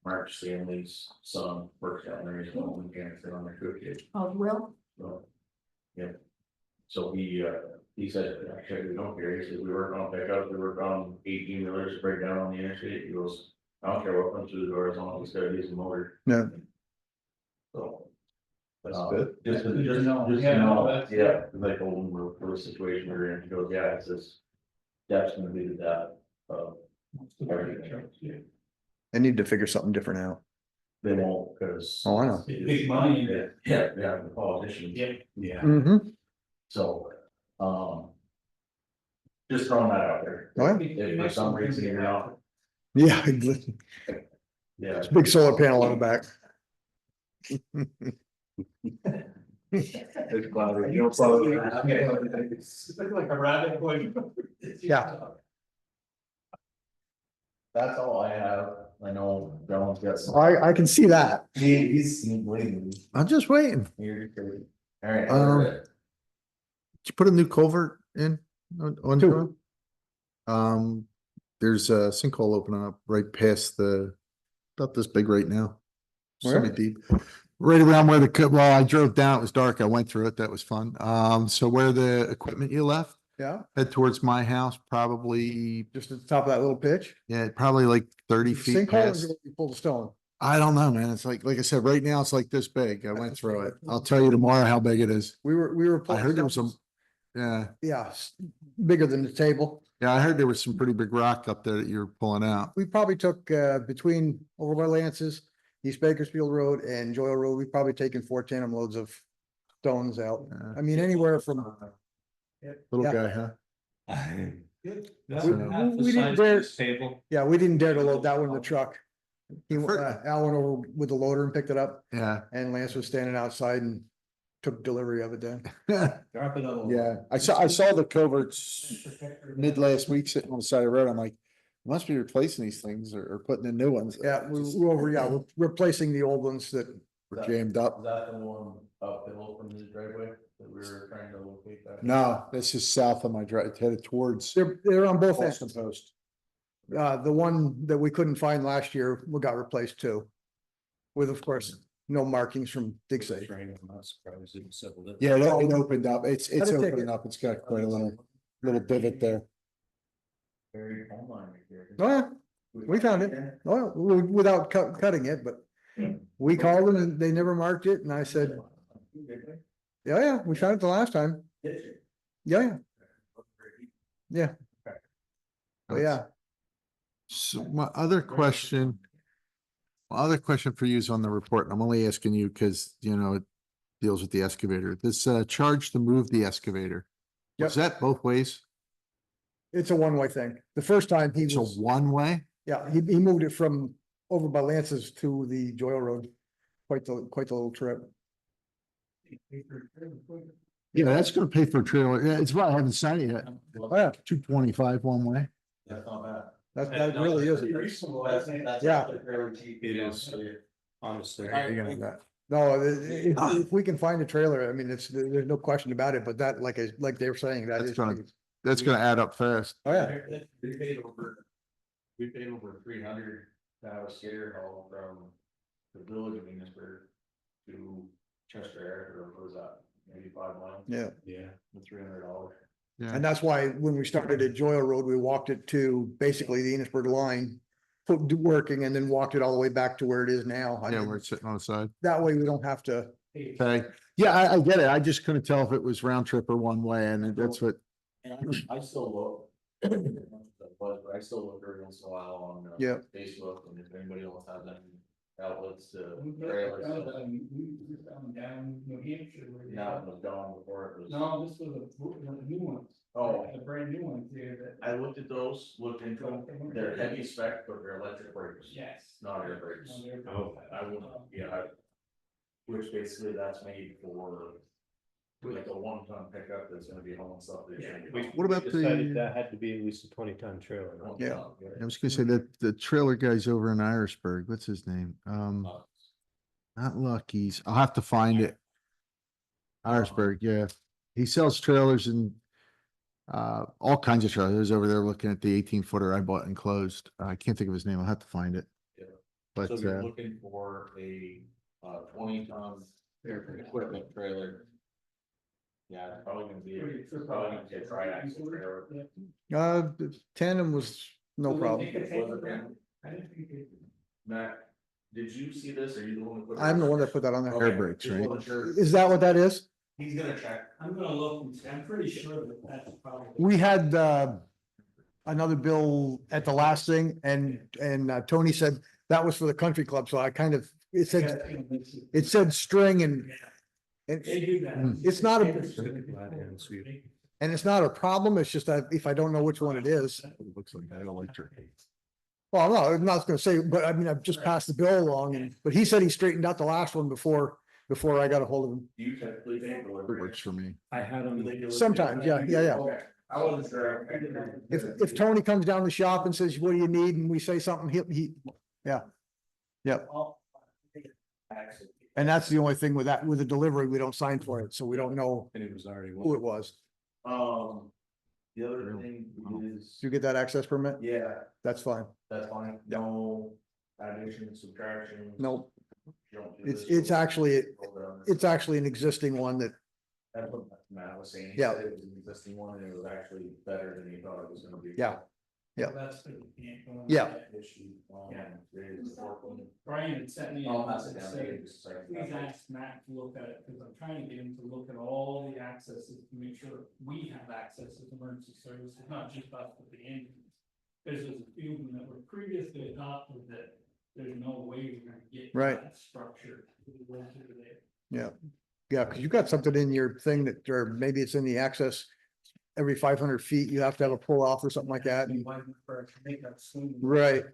Mark Stanley's son works down there, he's the only mechanic that on the cook kit.
Oh, Will?
So, yeah. So he said, actually, we don't care, he said, we work on pickups, we work on 18-wheelers to break down on the interstate, he goes, I don't care what comes through the door, as long as it's got a decent motor.
Yeah.
So.
That's good.
Just, yeah, like old for a situation we're in, he goes, yeah, it's just. That's gonna be the depth of everything.
I need to figure something different out.
They won't, because.
Oh, I know.
Big money. Yeah, the politicians. Yeah.
Mm-hmm.
So, just throwing that out there.
Oh,
If for some reason you're not,
Yeah,
yeah.
big solar panel on the back.
It's cloudy, you know, cloudy. It's like a rabbit going.
Yeah.
That's all I have. I know John's got some.
I can see that.
He's waiting.
I'm just waiting.
You're crazy. All right.
Did you put a new culvert in on
Two.
there's a sinkhole opening up right past about this big right now.
Where?
Semi deep. Right around where well, I drove down, it was dark, I went through it, that was fun. So where the equipment you left,
Yeah,
head towards my house, probably,
just at the top of that little pitch.
yeah, probably like 30 feet
Sinkhole
past.
is you pull the stone.
I don't know, man. It's like I said, right now it's like this big. I went through it. I'll tell you tomorrow how big it is.
We were.
I
pulling
heard there was some,
stones.
yeah,
Yeah, bigger than the table.
yeah, I heard there was some pretty big rock up there that you were pulling out.
We probably took between over by Lance's, East Bakersfield Road and Joyle Road, we've probably taken 4 tandem loads of stones out. I mean, anywhere from,
Little
Yeah.
guy, huh?
we didn't dare,
Table.
yeah, we didn't dare to load that one in the truck. He,
For-
Al went over with the loader and picked it up,
Yeah.
and Lance was standing outside and took delivery of it then.
Yeah, I saw the coverts mid last week sitting on the side of the road. I'm like, must be replacing these things or putting in new ones.
Yeah, we're replacing the old ones that,
We're jammed up.
Is that the one uphill from the driveway that we were trying to locate that?
No, this is south of my drive, headed towards
they're on both ends.
Boston Post.
The one that we couldn't find last year, we got replaced too. With, of course, no markings from dig safe.
Yeah, it opened up. It's
Had to take
opening
it.
up. It's got quite a little divot there.
Very online right there.
Oh, yeah, we found it. Well, without cutting it, but we called them and they never marked it. And I said, yeah, we found it the last time. Yeah. Yeah. Oh, yeah.
So my other question for you is on the report. and I'm only asking you because, it deals with the excavator. This charge to move the excavator.
Yep.
Was that both ways?
It's a one-way thing. The first time he
It's a
was,
one-way?
yeah, he moved it from over by Lance's to the Joyle Road. Quite the little trip.
Yeah, that's gonna pay for a trailer. Yeah, it's right. I haven't signed it yet.
Oh, yeah,
225 one way.
That's not bad.
that really is. Yeah.
It is, honestly.
No, if we can find a trailer, I mean, there's no question about it, but that, like they were saying, that
That's
is.
gonna- That's gonna add up fast.
Oh, yeah.
We paid over 300 to have a skater haul from the village of Venusburg to Chester Air, or what was that, maybe 5 miles?
Yeah.
Yeah.
For $300.
Yeah.
And that's why when we started at Joyle Road, we walked it to basically the Enosburg line. working and then walked it all the way back to where it is now. I
Yeah,
mean,
where it's sitting on the side.
that way we don't have to.
Okay, yeah, I get it. I just couldn't tell if it was round trip or one way, and that's what,
And I still look. But I still look every once in a while on
Yeah.
Facebook, and if anybody else has any outlets to trailers.
Down New Hampshire.
Now it was gone before it was.
No, this was a new one.
Oh.
A brand new one there that.
I looked at those, looked into them, they're heavy spec, but they're electric brakes,
Yes.
not air brakes.
No, they're-
Oh.
I wouldn't, which basically that's made for. Like a 1-ton pickup that's gonna be hauling stuff. that shouldn't be hauling.
What about
Decided
the,
that had to be at least a 20-ton trailer.
One
Yeah.
ton,
I was gonna say that the trailer guy's over in Irisburg, what's his name? Not Lucky's, I'll have to find it. Irisburg, yeah. He sells trailers and all kinds of trailers. I was over there looking at the 18-footer I bought and closed. I can't think of his name. I'll have to find it.
Yeah.
But,
So you're looking for a 20-ton equipment trailer. Yeah, it's probably gonna be, probably gonna be a tri-axle trailer.
The tandem was no problem.
Matt, did you see this, or are you the one that put?
I'm the one that put that on there.
Air brakes,
Just
right?
wasn't sure.
Is that what that is?
He's gonna check.
I'm gonna look, and see. I'm pretty sure that that's probably.
We had another bill at the last thing and Tony said that was for the country club. So I kind of, it said string and
They do that.
It's not a-
And
and it's not a problem. It's just that if I don't know which one it is.
it looks like that electric.
Well, no, I'm not gonna say, but I mean, I've just passed the bill along and, but he said he straightened out the last one before I got a hold of him.
Do you typically pay
It
delivery?
works for me.
I had
Do
them.
they do it?
Sometimes, yeah.
Okay. I wasn't sure.
If Tony comes down the shop and says, what do you need? And we say something, yeah. Yep. And that's the only thing with that, with the delivery, we don't sign for it, so we don't know
And it was already.
who it was.
The other thing is,
Did you get that access permit?
yeah,
That's fine.
that's fine. No addition, subtraction.
No,
You don't do
it's,
this,
it's
you'll-
actually,
over on this.
it's actually an existing one that,
That's what Matt was saying. He
Yeah.
said It was an existing one and it was actually better than he thought it was gonna be.
Yeah. Yeah.
That's the. can't-
Yeah.
Issue.
Yeah.
Is working.
Brian had sent me.
I'll
a
pass it
message
down.
saying,
to you, just a second.
please ask Matt to look at it, because I'm trying to get him to look at all the accesses to make sure we have access to emergency services, not just us, but the ambulance. There's a few of them that were previously adopted that there's no way we're gonna get.
Right.
That structure. to the way to there.
yeah. Yeah, because you got something in your thing that, or maybe it's in the access. Every 500 feet, you have to have a pull off or something like that.
We
and-
went for it to make that swing.
Right,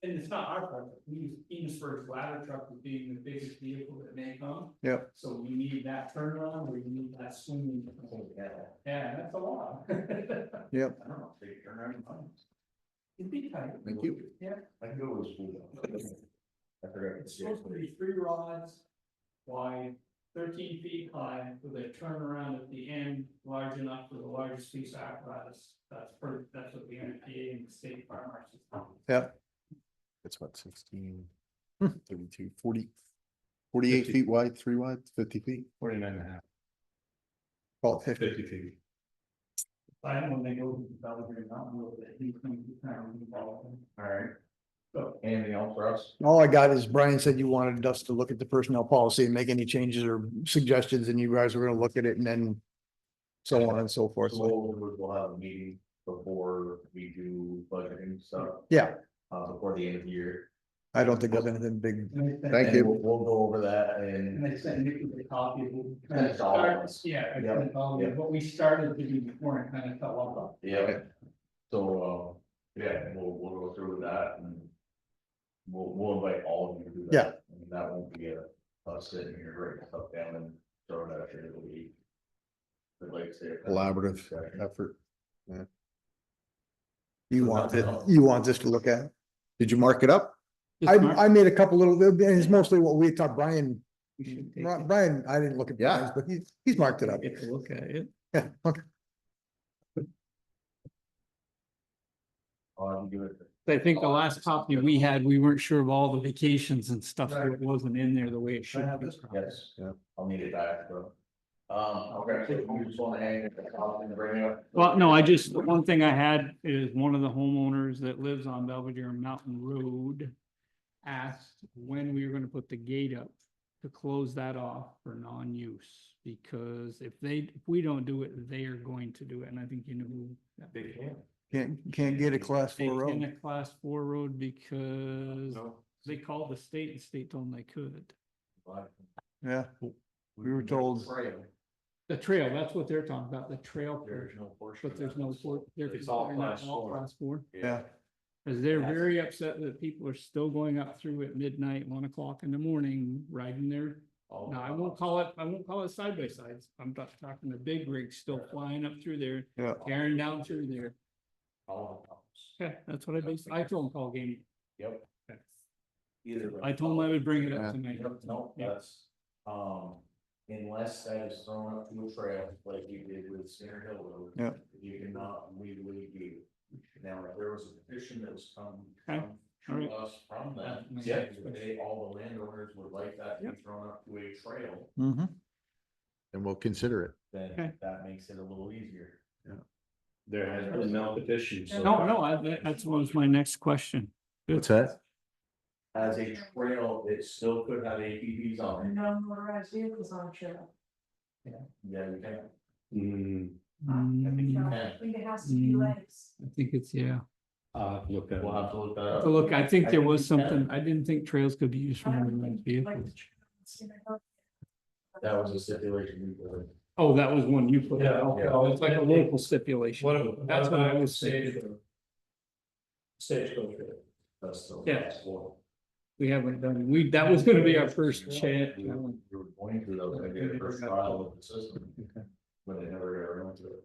And it's not our fault, we use Enosburg's ladder truck as being the biggest vehicle that may come.
Yep.
So we need that turnaround, or you need that swinging. Yeah, that's a lot.
yep.
I don't know, take your turn around.
It'd be tight.
Thank you.
Yeah,
I can go to school. I forgot.
it's supposed to be 3 rods wide, 13 feet high, with a turnaround at the end large enough for the largest piece of apparatus. That's what the NFPA and the state fire marshals.
Yep.
It's what, 16, 32, 40, 48 feet wide, 3 wide, 50 feet.
49.5,
Call it 50.
50 feet.
I don't know when they go to the Belgrade Mountain Road, that he can kind of involve them.
Alright,
So
anything else for us?
All I got is Brian said you wanted us to look at the personnel policy and make any changes or suggestions, and you guys were gonna look at it and then so on and so forth.
So we'll have a meeting before we do budgeting stuff,
Yeah,
before the end of the year.
I don't think there's anything big.
Thank
And
you.
We'll go over that and.
And I sent Nick a copy of it.
And it's all of us.
Yeah, I
Yeah,
sent all of
yeah.
it. What we started to do before and kind of fell off.
Yeah, so, yeah, we'll go through that and. We'll invite all of you to do that.
Yeah.
I mean, that won't be us sitting here writing stuff down and throwing it out there, it'll be. I'd like to say. a
Collaborative
discussion.
effort.
You want this to look at? Did you mark it up?
It's marked.
I made a couple little, and it's mostly what we thought Brian,
We should take it.
Brian, I didn't look at
Yeah.
Brian's, but he's marked it up.
Get to look at it.
Yeah, okay.
I'll give it.
I think the last copy we had, we weren't sure of all the vacations and stuff, so it wasn't in there the way it should be.
Yes.
Yeah.
I'll need it back, bro. Okay, so you just wanna hang it, and bring it up.
Well, no, the one thing I had is one of the homeowners that lives on Belvedere Mountain Road asked when we were gonna put the gate up to close that off for non-use, because if we don't do it, they are going to do it, and I think you know who.
They can.
Can't get a class
They
4
in
road.
a class 4 road because
No.
they called the state told them they could.
Yeah, we were told.
The trail, that's what they're talking about, the trail,
There's no portion.
but there's no, they're
It's all
considering that
class
all
4.
class 4.
Yeah,
Cause they're very upset that people are still going up through at midnight, 1 o'clock in the morning, riding their. No, I won't call it side by sides. I'm not talking the big rigs still flying up through there,
yeah.
tearing down through there. Okay, that's what I told them call game.
Yep. Either.
I told them I would bring it
Yeah.
up tonight.
No,
Yeah.
that's, unless that is thrown up to a trail, like you did with Center Hill Road.
Yeah.
You cannot legally do. Now, if there was a petition that was
Okay.
come
Alright.
to us from them,
That
saying
makes
that they, all the landowners would like that to be thrown up to a trail,
Mm-hmm. And we'll consider it.
Okay.
then that makes it a little easier.
There has been no petition. so-
That's what was my next question.
What's that?
As a trail, it still could have ATVs on it.
No motorized vehicles on trail.
Yeah, you can.
Mm,
Mm,
I think it has to be
Mm.
legs.
I think it's, yeah.
look at.
We'll have to look that up.
So look, I think there was
I think
something, I didn't think trails could be used for motorized
Like
vehicles.
That was a stipulation. we put in.
Oh, that was one you put out.
Yeah.
Oh, it's like a local stipulation.
What
That's what I
about
was saying.
Stagecoach.
That's still.
Yeah. We haven't done, that was gonna be our first chat.
We were going to, that was gonna be the first trial of the system. But they never got around to it.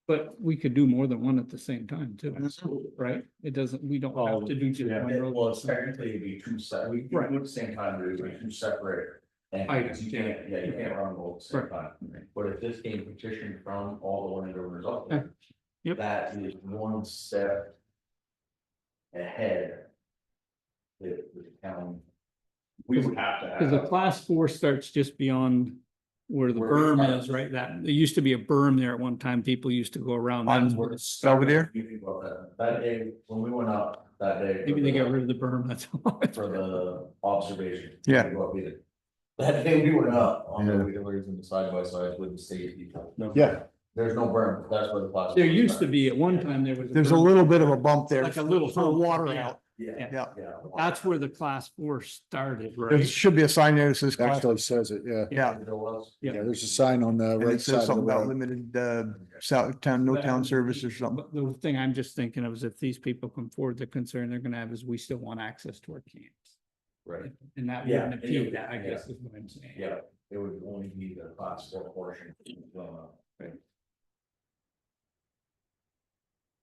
But we could do more than one at the same time too, right? It doesn't, we don't have to do just one road.
Well, it's technically it'd be two separate, we
Right.
do it at the same time, but it'd be two separate. And
Items,
you can't, yeah, you can't run both at the same time, but if this came petition from all the landowners up there.
Yep.
That is one step. Ahead. The town. We would have to
Cause the
have.
class 4 starts just beyond where the
Where
berm
we-
is, right? That, there used to be a berm there at one time. People used to go around.
On
That's where it started.
Belvedere?
You think about that, that day, when we went up, that day.
Maybe they got rid of the berm, that's all.
For the observation.
Yeah.
What we did. That day we went up on the
Yeah.
wheelers and the side by sides with the state people.
Yeah,
There's no berm, that's where the class.
There used to be, at one time, there was.
There's a
berm,
little bit of a bump there.
Like a little
for
hump,
water
yeah.
out.
Yeah.
Yeah,
Yeah.
That's where the class 4 started,
there
right?
should be a sign there that says class.
actually says it, yeah.
Yeah,
There was.
Yeah.
Yeah, there's a sign on the
and
right
it
side
says
of the
something about
road.
limited, south town, no town service or something.
But the thing I'm just thinking of is if these people come forward, the concern they're gonna have is we still want access to our camps.
Right,
And that
Yeah,
wouldn't
and you-
appeal that, I
yeah.
guess is what I'm saying.
yeah, it would only be the class 4 portion.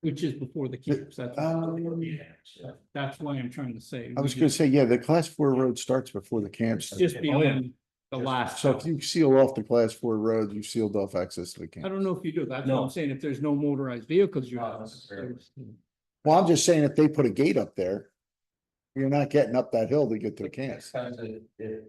Which is before the camps, that's, that's why I'm trying to say.
I was gonna say, yeah, the class 4 road starts before the camps.
Just beyond the last.
So if you seal off the class 4 road, you sealed off access to the
I
camp.
don't know if you do, that's what
No.
I'm saying, if there's no motorized vehicles, you
Not
have.
necessarily.
Well, I'm just saying if they put a gate up there, you're not getting up that hill to get to the camps.
Expensive if,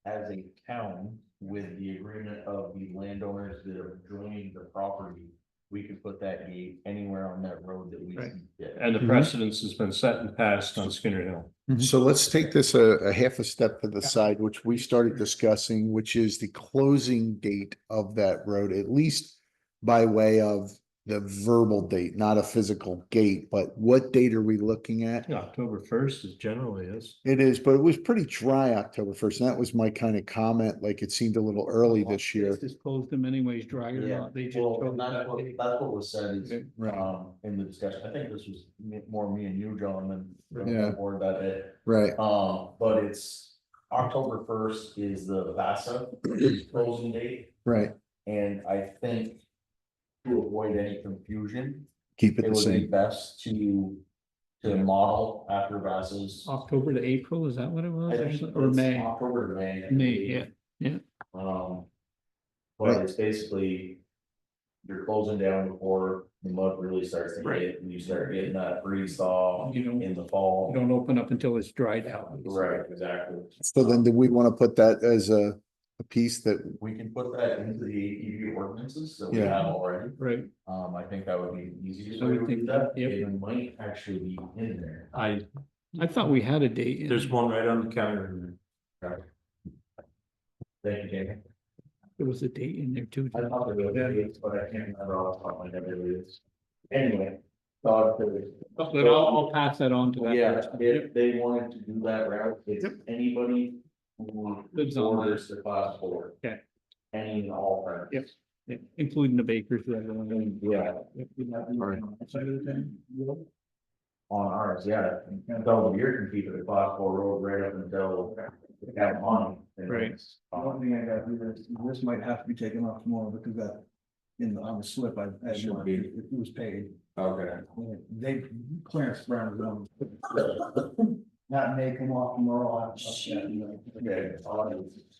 as a town, with the agreement of the landowners that are joining the property. We could put that gate anywhere on that road that we.
Right.
see fit.
And the precedence has been set and passed on Skinner Hill.
So let's take this a half a step to the side, which we started discussing, which is the closing date of that road, at least by way of the verbal date, not a physical gate, but what date are we looking at?
October 1st is generally is.
It is, but it was pretty dry October 1st, and that was my kind of comment, like it seemed a little early this year.
They just closed them anyways, dry or
Yeah,
not, they just.
well,
chose
and that's
that
what,
day.
that's what was said is,
Right.
in the discussion, I think this was more me and you, John, than
Yeah.
the board that day.
Right,
But it's October 1st is the VASA closing date,
right.
and I think. To avoid any confusion,
Keep it
it
the
would be
same.
best to model after VASA's.
October to April, is that what it was?
I
or
think
something? Or
it's
May?
October to May. I
May,
believe.
yeah.
But it's basically. You're closing down before the mud really starts to
Right.
hit, and you start getting that freeze thaw
You know,
in the fall.
don't open up until it's dried out.
Right, exactly.
So then do we want to put that as a a piece that,
We can put that into the ATV ordinances that we
Yeah.
have already.
Right.
I think that would be the easiest
I
way
would
to do
think
that.
that, yep.
It might actually be in there.
I thought we had a date. in
There's
there.
one right on the counter.
Thank you, Jamie.
There was a date in there too.
I thought there was dates, but I can't remember off the top of my head what it is. Anyway. Thought there was.
But I'll pass that on to that.
Yeah,
person.
if they wanted to do that route, it's
Yep.
anybody who
Lives on that.
orders the class 4.
Okay.
Any and all parts.
Yep. Yeah, including the Bakersfield one.
Yeah.
Yep, we have these on that side of the town.
On ours, yeah, until you're competing with the class 4 road right up until they have money. and
Right.
it's,
One thing I got to do is, this might have to be taken off tomorrow because that, on the slip, I
Should be.
it was paid.
Okay.
They, Clarence Brown, that may come off tomorrow. I'll have to-
Okay,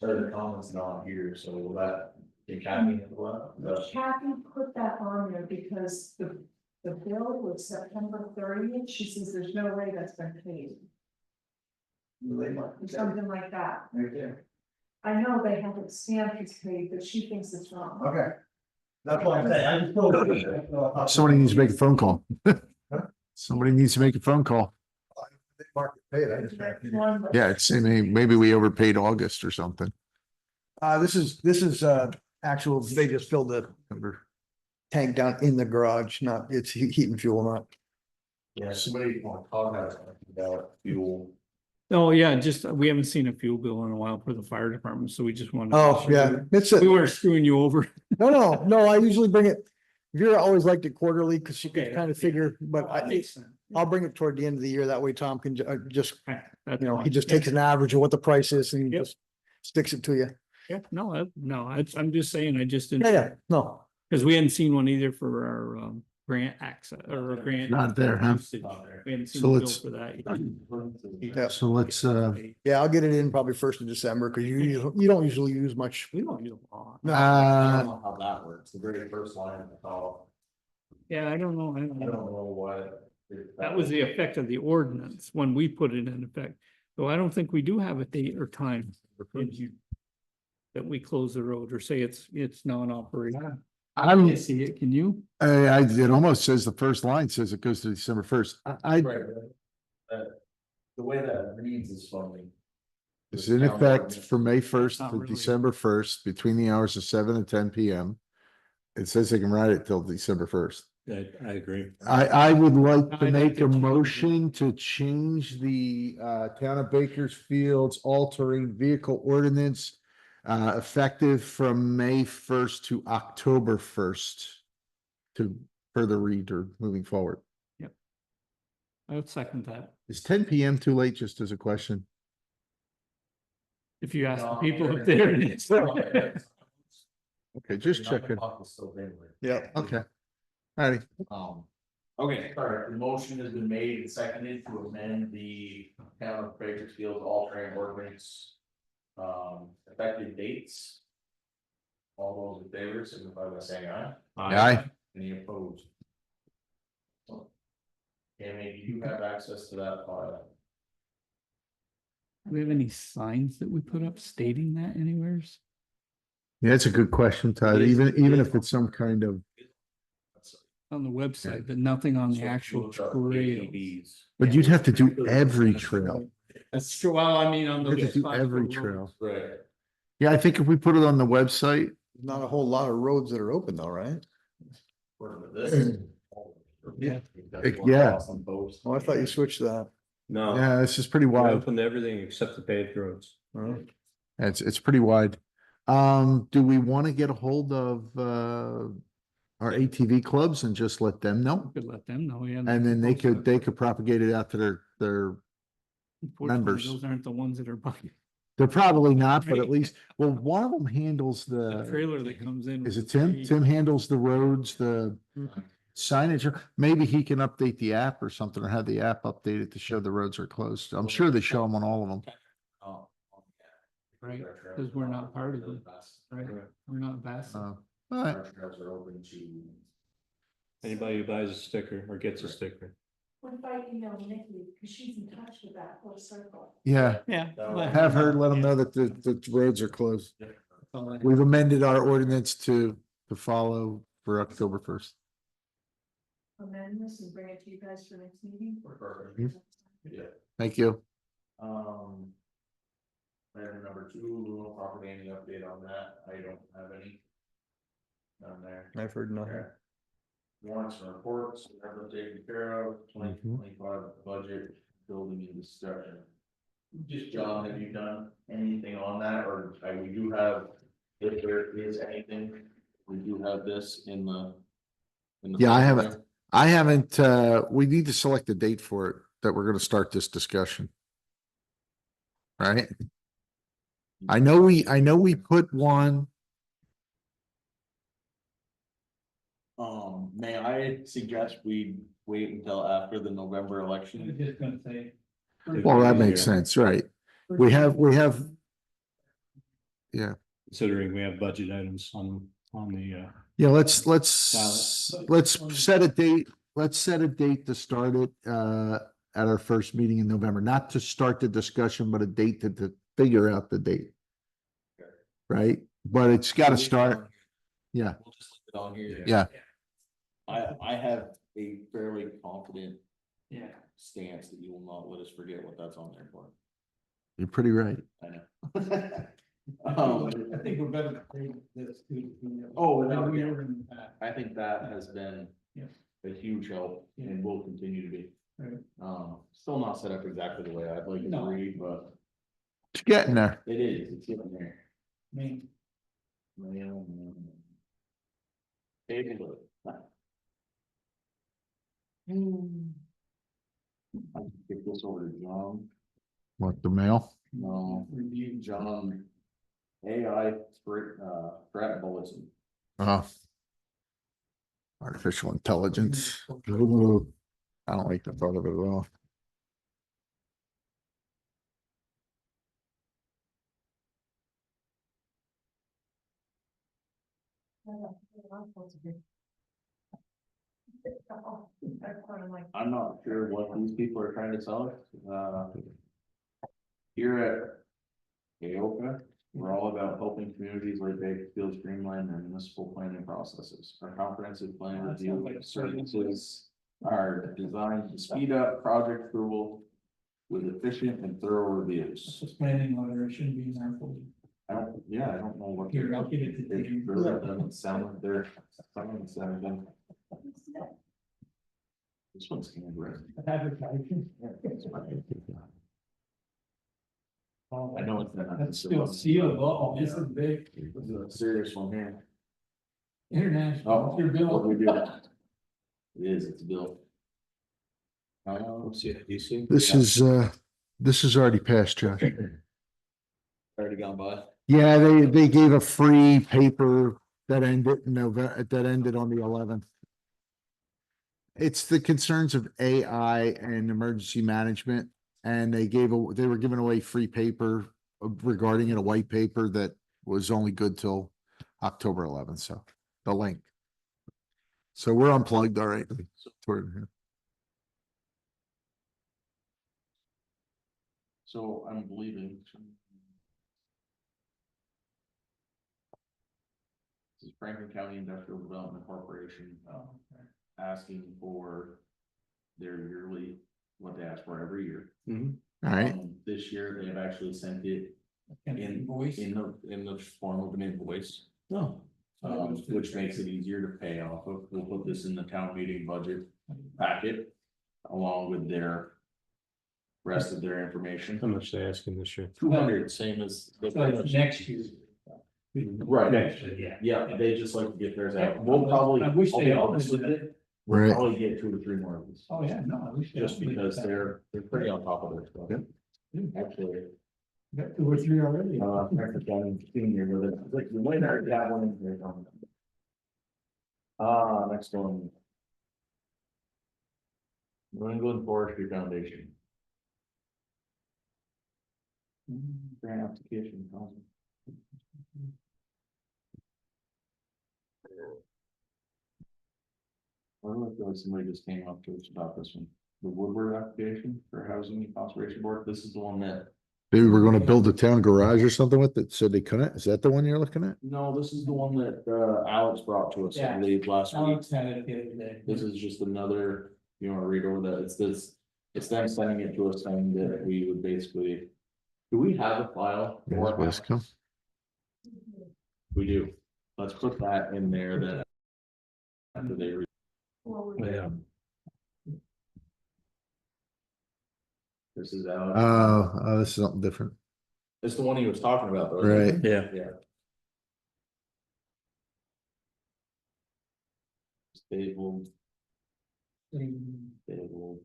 the comments not here, so will that, can Kathy handle that?
Kathy put that on there because the bill was September 30th. She says there's no way that's been paid. Something like that.
Right there.
I know they have it stamped as paid, but she thinks it's wrong.
Okay. That's why I'm saying, I just told.
somebody needs to make a phone call. Somebody needs to make a phone call.
One, but-
Yeah, it's, maybe we overpaid August or something.
This is actual, they just filled the tank down in the garage, not, it's heat and fuel, not.
Yeah, somebody on call has about fuel.
Oh, yeah, just, we haven't seen a fuel bill in a while for the fire department, so we just wanted. to
Oh,
make sure
yeah,
we-
it's,
We weren't screwing you over.
no, I usually bring it. Vera always liked it quarterly because she could
Okay,
kind of figure, but I'll bring it toward the end of the year. That way Tom can just,
That's
you know, he
fine.
just takes an average of what the price is and he
Yep.
just sticks it to you.
Yeah, I'm just saying, I just didn't.
Yeah, no,
Cause we hadn't seen one either for our grant access or grant.
Not there, huh?
usage. We hadn't seen
So
a bill
let's-
for that.
Yeah.
So let's,
yeah, I'll get it in probably 1st of December because you don't usually use much.
We don't use a lot.
I
uh,
don't know how that works, the very first line of the call,
Yeah, I don't know.
I don't know what.
That was the effect of the ordinance when we put it in effect. So I don't think we do have a date or time. That we close the road or say it's non-operational. I
I'm,
can't see it, can you?
it almost says the first line says it goes to December 1st.
Right. The way that reads is funny.
It's in effect from May
Not
1st to
really.
December 1st, between the hours of 7 and 10 PM. It says they can write it till December 1st.
I agree.
I would like to
I'd like
make
to
a
change it.
motion to change the town of Bakersfield's altering vehicle ordinance effective from May 1st to October 1st to further read or moving forward.
I would second that.
Is 10 PM too late, just as a question?
If you ask the
No,
people
there
up there.
it
it
is.
is.
Okay, just checking.
Yeah.
Okay. Alrighty.
Okay, sorry, the motion has been made and seconded to amend the town of Bakersfield altering ordinance. Effective dates. All those in favor, signify by saying aye.
Aye.
Any opposed? Amy, do you have access to that file?
Do we have any signs that we put up stating that anywheres?
Yeah, that's a good question, Todd. Even if it's some kind of,
On the website, but nothing on the
So if you
actual
look up
trail.
ATVs,
but you'd have to do every trail.
That's true, well, I mean, on the.
You'd have to do
website,
every
but
trail.
Right.
Yeah, I think if we put it on the website,
Not a whole lot of roads that are open though, right?
For this.
Yeah.
Yeah.
Oh, I thought you switched that.
No,
yeah, this is pretty
we're
wide.
open to everything except the paved roads.
Oh.
It's pretty wide. Do we want to get a hold of our ATV clubs and just let them know?
Could let them know, yeah.
And then they could propagate it out to their,
Unfortunately,
members.
Those aren't the ones that are buying
they're probably not, but at
Right.
least, well, one of them handles
the
the,
trailer that comes in.
is
with
it
the
Tim?
tree.
Tim handles the roads, the signage. Maybe he can update the app or something, or have the app updated to show the roads are closed. I'm sure they show them on all of them.
Right, because we're not part of it, right? We're not Bassett.
All right.
Our trails are open to.
Anybody who buys a sticker or gets a sticker.
What if I email Nikki, because she's in touch with that whole circle?
Yeah,
Yeah.
That
let
have her,
know.
let them
Yeah.
know that the roads are closed. we've amended our ordinance to follow for October 1st.
Amend this and bring it to you guys for next meeting.
Perfect. Yeah.
Thank you.
Item number 2, Luna property, any update on that? I don't have any. Down there.
I've heard nothing.
Okay. Warrants and reports, everything taken care of, 2025 budget, building and discussion. Just John, have you done anything on that, or we do have, if there is anything, we do have this in the.
Yeah, I haven't, we need to select a date for it that we're gonna start this discussion. Right? I know we put one,
May I suggest we wait until after the November
I was
election?
just gonna say.
well, that makes sense, right? We have, yeah,
Considering we have budget items on the,
yeah, let's set a date, to start it, at our first meeting in November, not to start the discussion, but a date to figure out the date. Right, but it's gotta start, yeah,
We'll just leave it on here.
yeah,
I have a fairly confident
Yeah.
stance that you will not let us forget what that's on there for.
you're pretty right.
I know.
I think we're better to take this to.
Oh,
than
without
we
doubt.
were in the past.
I think that has been
Yeah.
a huge help and will continue to be.
Right.
Still not set up exactly the way I'd like it to
No.
read, but
It's getting there.
it is, it's getting there.
I mean,
Table it. I can get this over to John.
What, the mail?
No, review John. AI threat bulletin.
Artificial intelligence. Ooh, I don't like the thought of it at all.
I'm not sure what these people are trying to sell us. Here at Aoka, we're all about helping communities like Bakersfield streamline their municipal planning processes. Our comprehensive plan review services are designed to speed up project approval with efficient and thorough reviews.
this planning letter shouldn't be in our folder.
I don't know what.
Here, I'll give it to you.
That doesn't sound like they're selling us anything. This one's handwritten.
Advertising.
I know it's not.
That's still sealed, oh, this is big,
This is a serious one here.
international,
Oh,
it's your
what
bill.
do we do? It is, it's a bill. See it, you see?
This is already passed, Josh.
Already gone by.
Yeah, they gave a free paper that ended in November, that ended on the 11th. It's the concerns of AI and emergency management, and they were giving away free paper regarding it, a white paper that was only good till October 11th, so the link. So we're unplugged, all right.
So I'm believing. This is Franklin County Industrial Development Corporation, asking for their yearly, what they ask for every year.
All right,
This year, they have actually sent it
Invoice.
in the form of an invoice.
No.
Which makes it easier to pay off of. We'll put this in the town meeting budget packet along with their rest of their information.
how much they asking this year?
200, same as.
So it's next year.
Right,
Next year, yeah.
yeah, they just like to get theirs out. We'll probably.
I wish
I'll
they
be
all
honest
did
with
that.
you, We'll
Right.
probably get 2 or 3 more of these,
Oh, yeah, no, I wish. they
just
all did
because
that.
they're pretty on top of their stuff. Actually,
Got 2 or 3 already.
Franklin County Senior, with it, like, you might already have one in there. Next one. New England Forestry Foundation. Grant application. I don't know if somebody just came up to us about this one, the Woodward application for Housing and Conservation Board, this is the one that
They were gonna build a town garage or something with it, said they couldn't, is that the one you're looking at?
No, this is the one that Alex brought to us, I
Yeah.
believe, last week.
Alex had it the other day.
This is just another, you wanna read over that, it's this, it's them sending it to us saying that we would basically. Do we have a file?
There's
for it?
Wesco.
We do, let's put that in there that. After they read.
Yeah.
This is Alex,
Oh, this is something different.
it's the one he was talking about, though. isn't it?
Yeah.
Yeah. Stable, stable.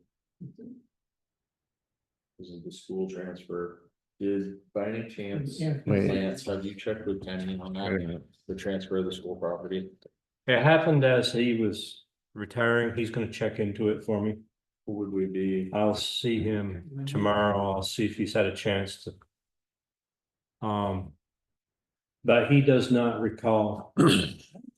This is the school transfer. Did by any chance,
Yeah.
Wait.
Lance, have you checked with Kenny on that, the transfer of the school property?
It happened as he was retiring. He's gonna check into it for me.
Who would we be?
I'll see him tomorrow. I'll see if he's had a chance to. But he does not recall.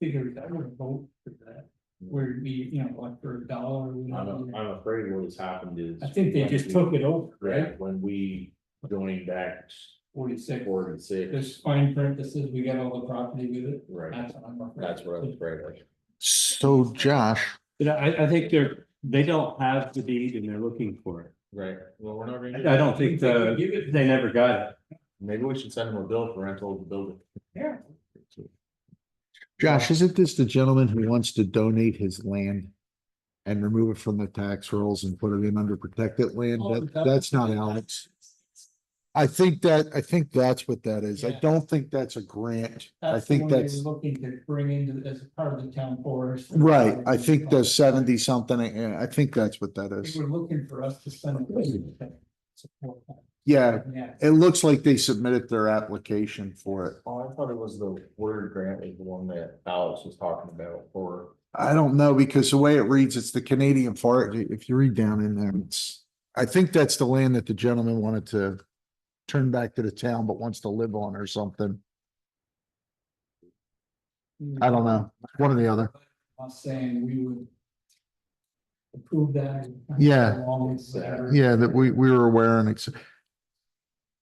Figured I would vote for that, where it'd be, you know, like for $1 or whatever.
I'm afraid what has happened is.
I think they just took it over, right?
Right, when we joined back
46.
46,
There's fine print that says we got all the property with it.
right,
That's what I'm afraid.
that's what I was afraid of.
So Josh,
Yeah, I think they don't have the deed and they're looking for it.
Right, well, we're not gonna.
I don't think they never got it.
Maybe we should send them a bill for rental of the building.
Yeah.
Josh, isn't this the gentleman who wants to donate his land? And remove it from the tax rolls and put it in under protected land? That's not Alex. I think that's what that is. I
Yeah.
don't think that's a grant. I
That's the
think
one they were
that's,
looking to bring into as a part of the town forest.
right, I think the 70 something, yeah, I think that's what that
They
is.
were looking for us to send it. Support that.
Yeah,
Yeah.
it looks like they submitted their application for it.
Oh, I thought it was the word grant is the one that Alex was talking about, or.
I don't know, because the way it reads, it's the Canadian Forest. If you read down in there, it's, I think that's the land that the gentleman wanted to turn back to the town, but wants to live on or something. I don't know, one or the other.
I'm saying we would. Approve that.
Yeah.
Along with whatever.
Yeah, that we were aware and it's.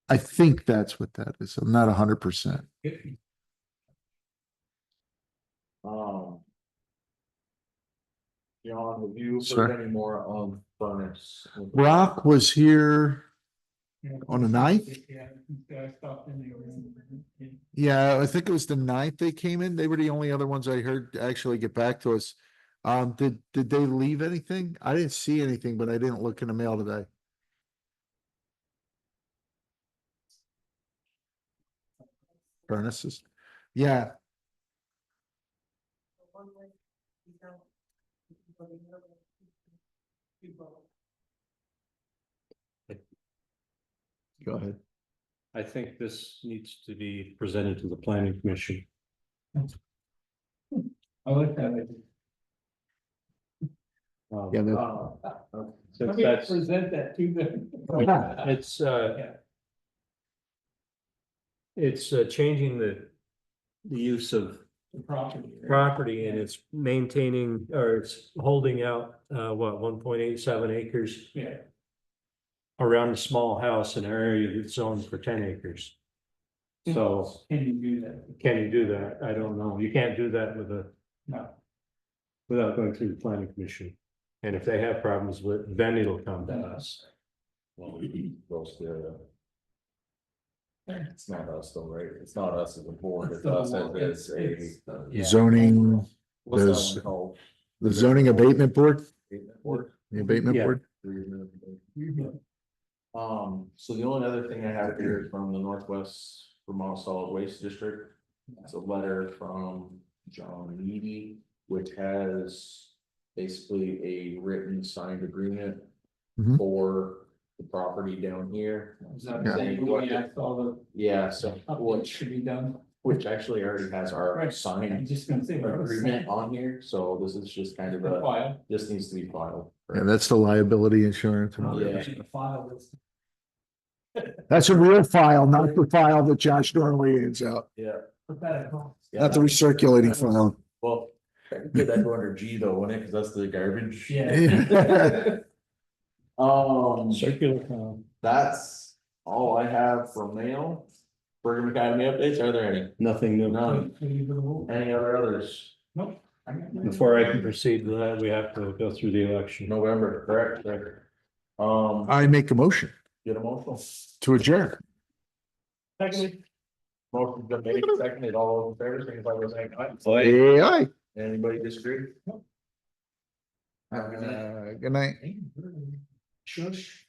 I think that's what that is. I'm not 100%.
John, have you
Sir.
heard any more on furnace?
Brock was here,
Yeah.
On the 9th?
Yeah, I stopped in there.
yeah, I think it was the 9th they came in. They were the only other ones I heard actually get back to us. Did they leave anything? I didn't see anything, but I didn't look in the mail today. Furnaces, yeah, go ahead.
I think this needs to be presented to the planning commission.
I like that idea.
Yeah, that-
Since
Let me
that's,
present that to them.
it's, it's changing the use of
The property. right?
property and it's maintaining, or it's holding out, 1.87 acres
Yeah.
around a small house in an area that's zoned for 10 acres. So
Can you do that?
can you do that? I don't know. You can't do that
No.
without going through the planning commission. And if they have problems with, then it'll come to us.
Well, goes to. It's not us though, right? It's not us as a board, it's us as a.
Zoning,
What's that
There's-
one called?
the zoning abatement board,
Board?
the abatement
Yeah.
board.
So the only other thing I have here is from the Northwest Vermont Solid Waste District. It's a letter from John Needy, which has basically a written signed agreement
Mhm.
for the property down here.
Is that
Yeah.
saying what you asked all the
Yeah, so
updates should be done?
which actually already has our
Right. I'm
signed
just gonna say.
agreement on here, so this is just kind of a,
File.
this needs to be filed.
Yeah, that's the liability insurance. and all
Yeah.
that.
The file that's.
That's a real file, not the file that Josh normally hands out,
Yeah.
Put that at home.
not the recirculating file.
Well, could that go under G though, wouldn't it? Cause that's the garbage.
Yeah.
Circular.
That's all I have for mail. Bergen Academy updates, are there any?
Nothing new.
None. Any other others?
Nope.
Before I can proceed to that, we have to go through the election.
November, correct.
I make a motion
Get a motion.
to adjourn.
Secondly. Motion been made, seconded, all those in favor, signify by saying aye.
Hey, aye.
Anybody disagree?
Good night.
Shush.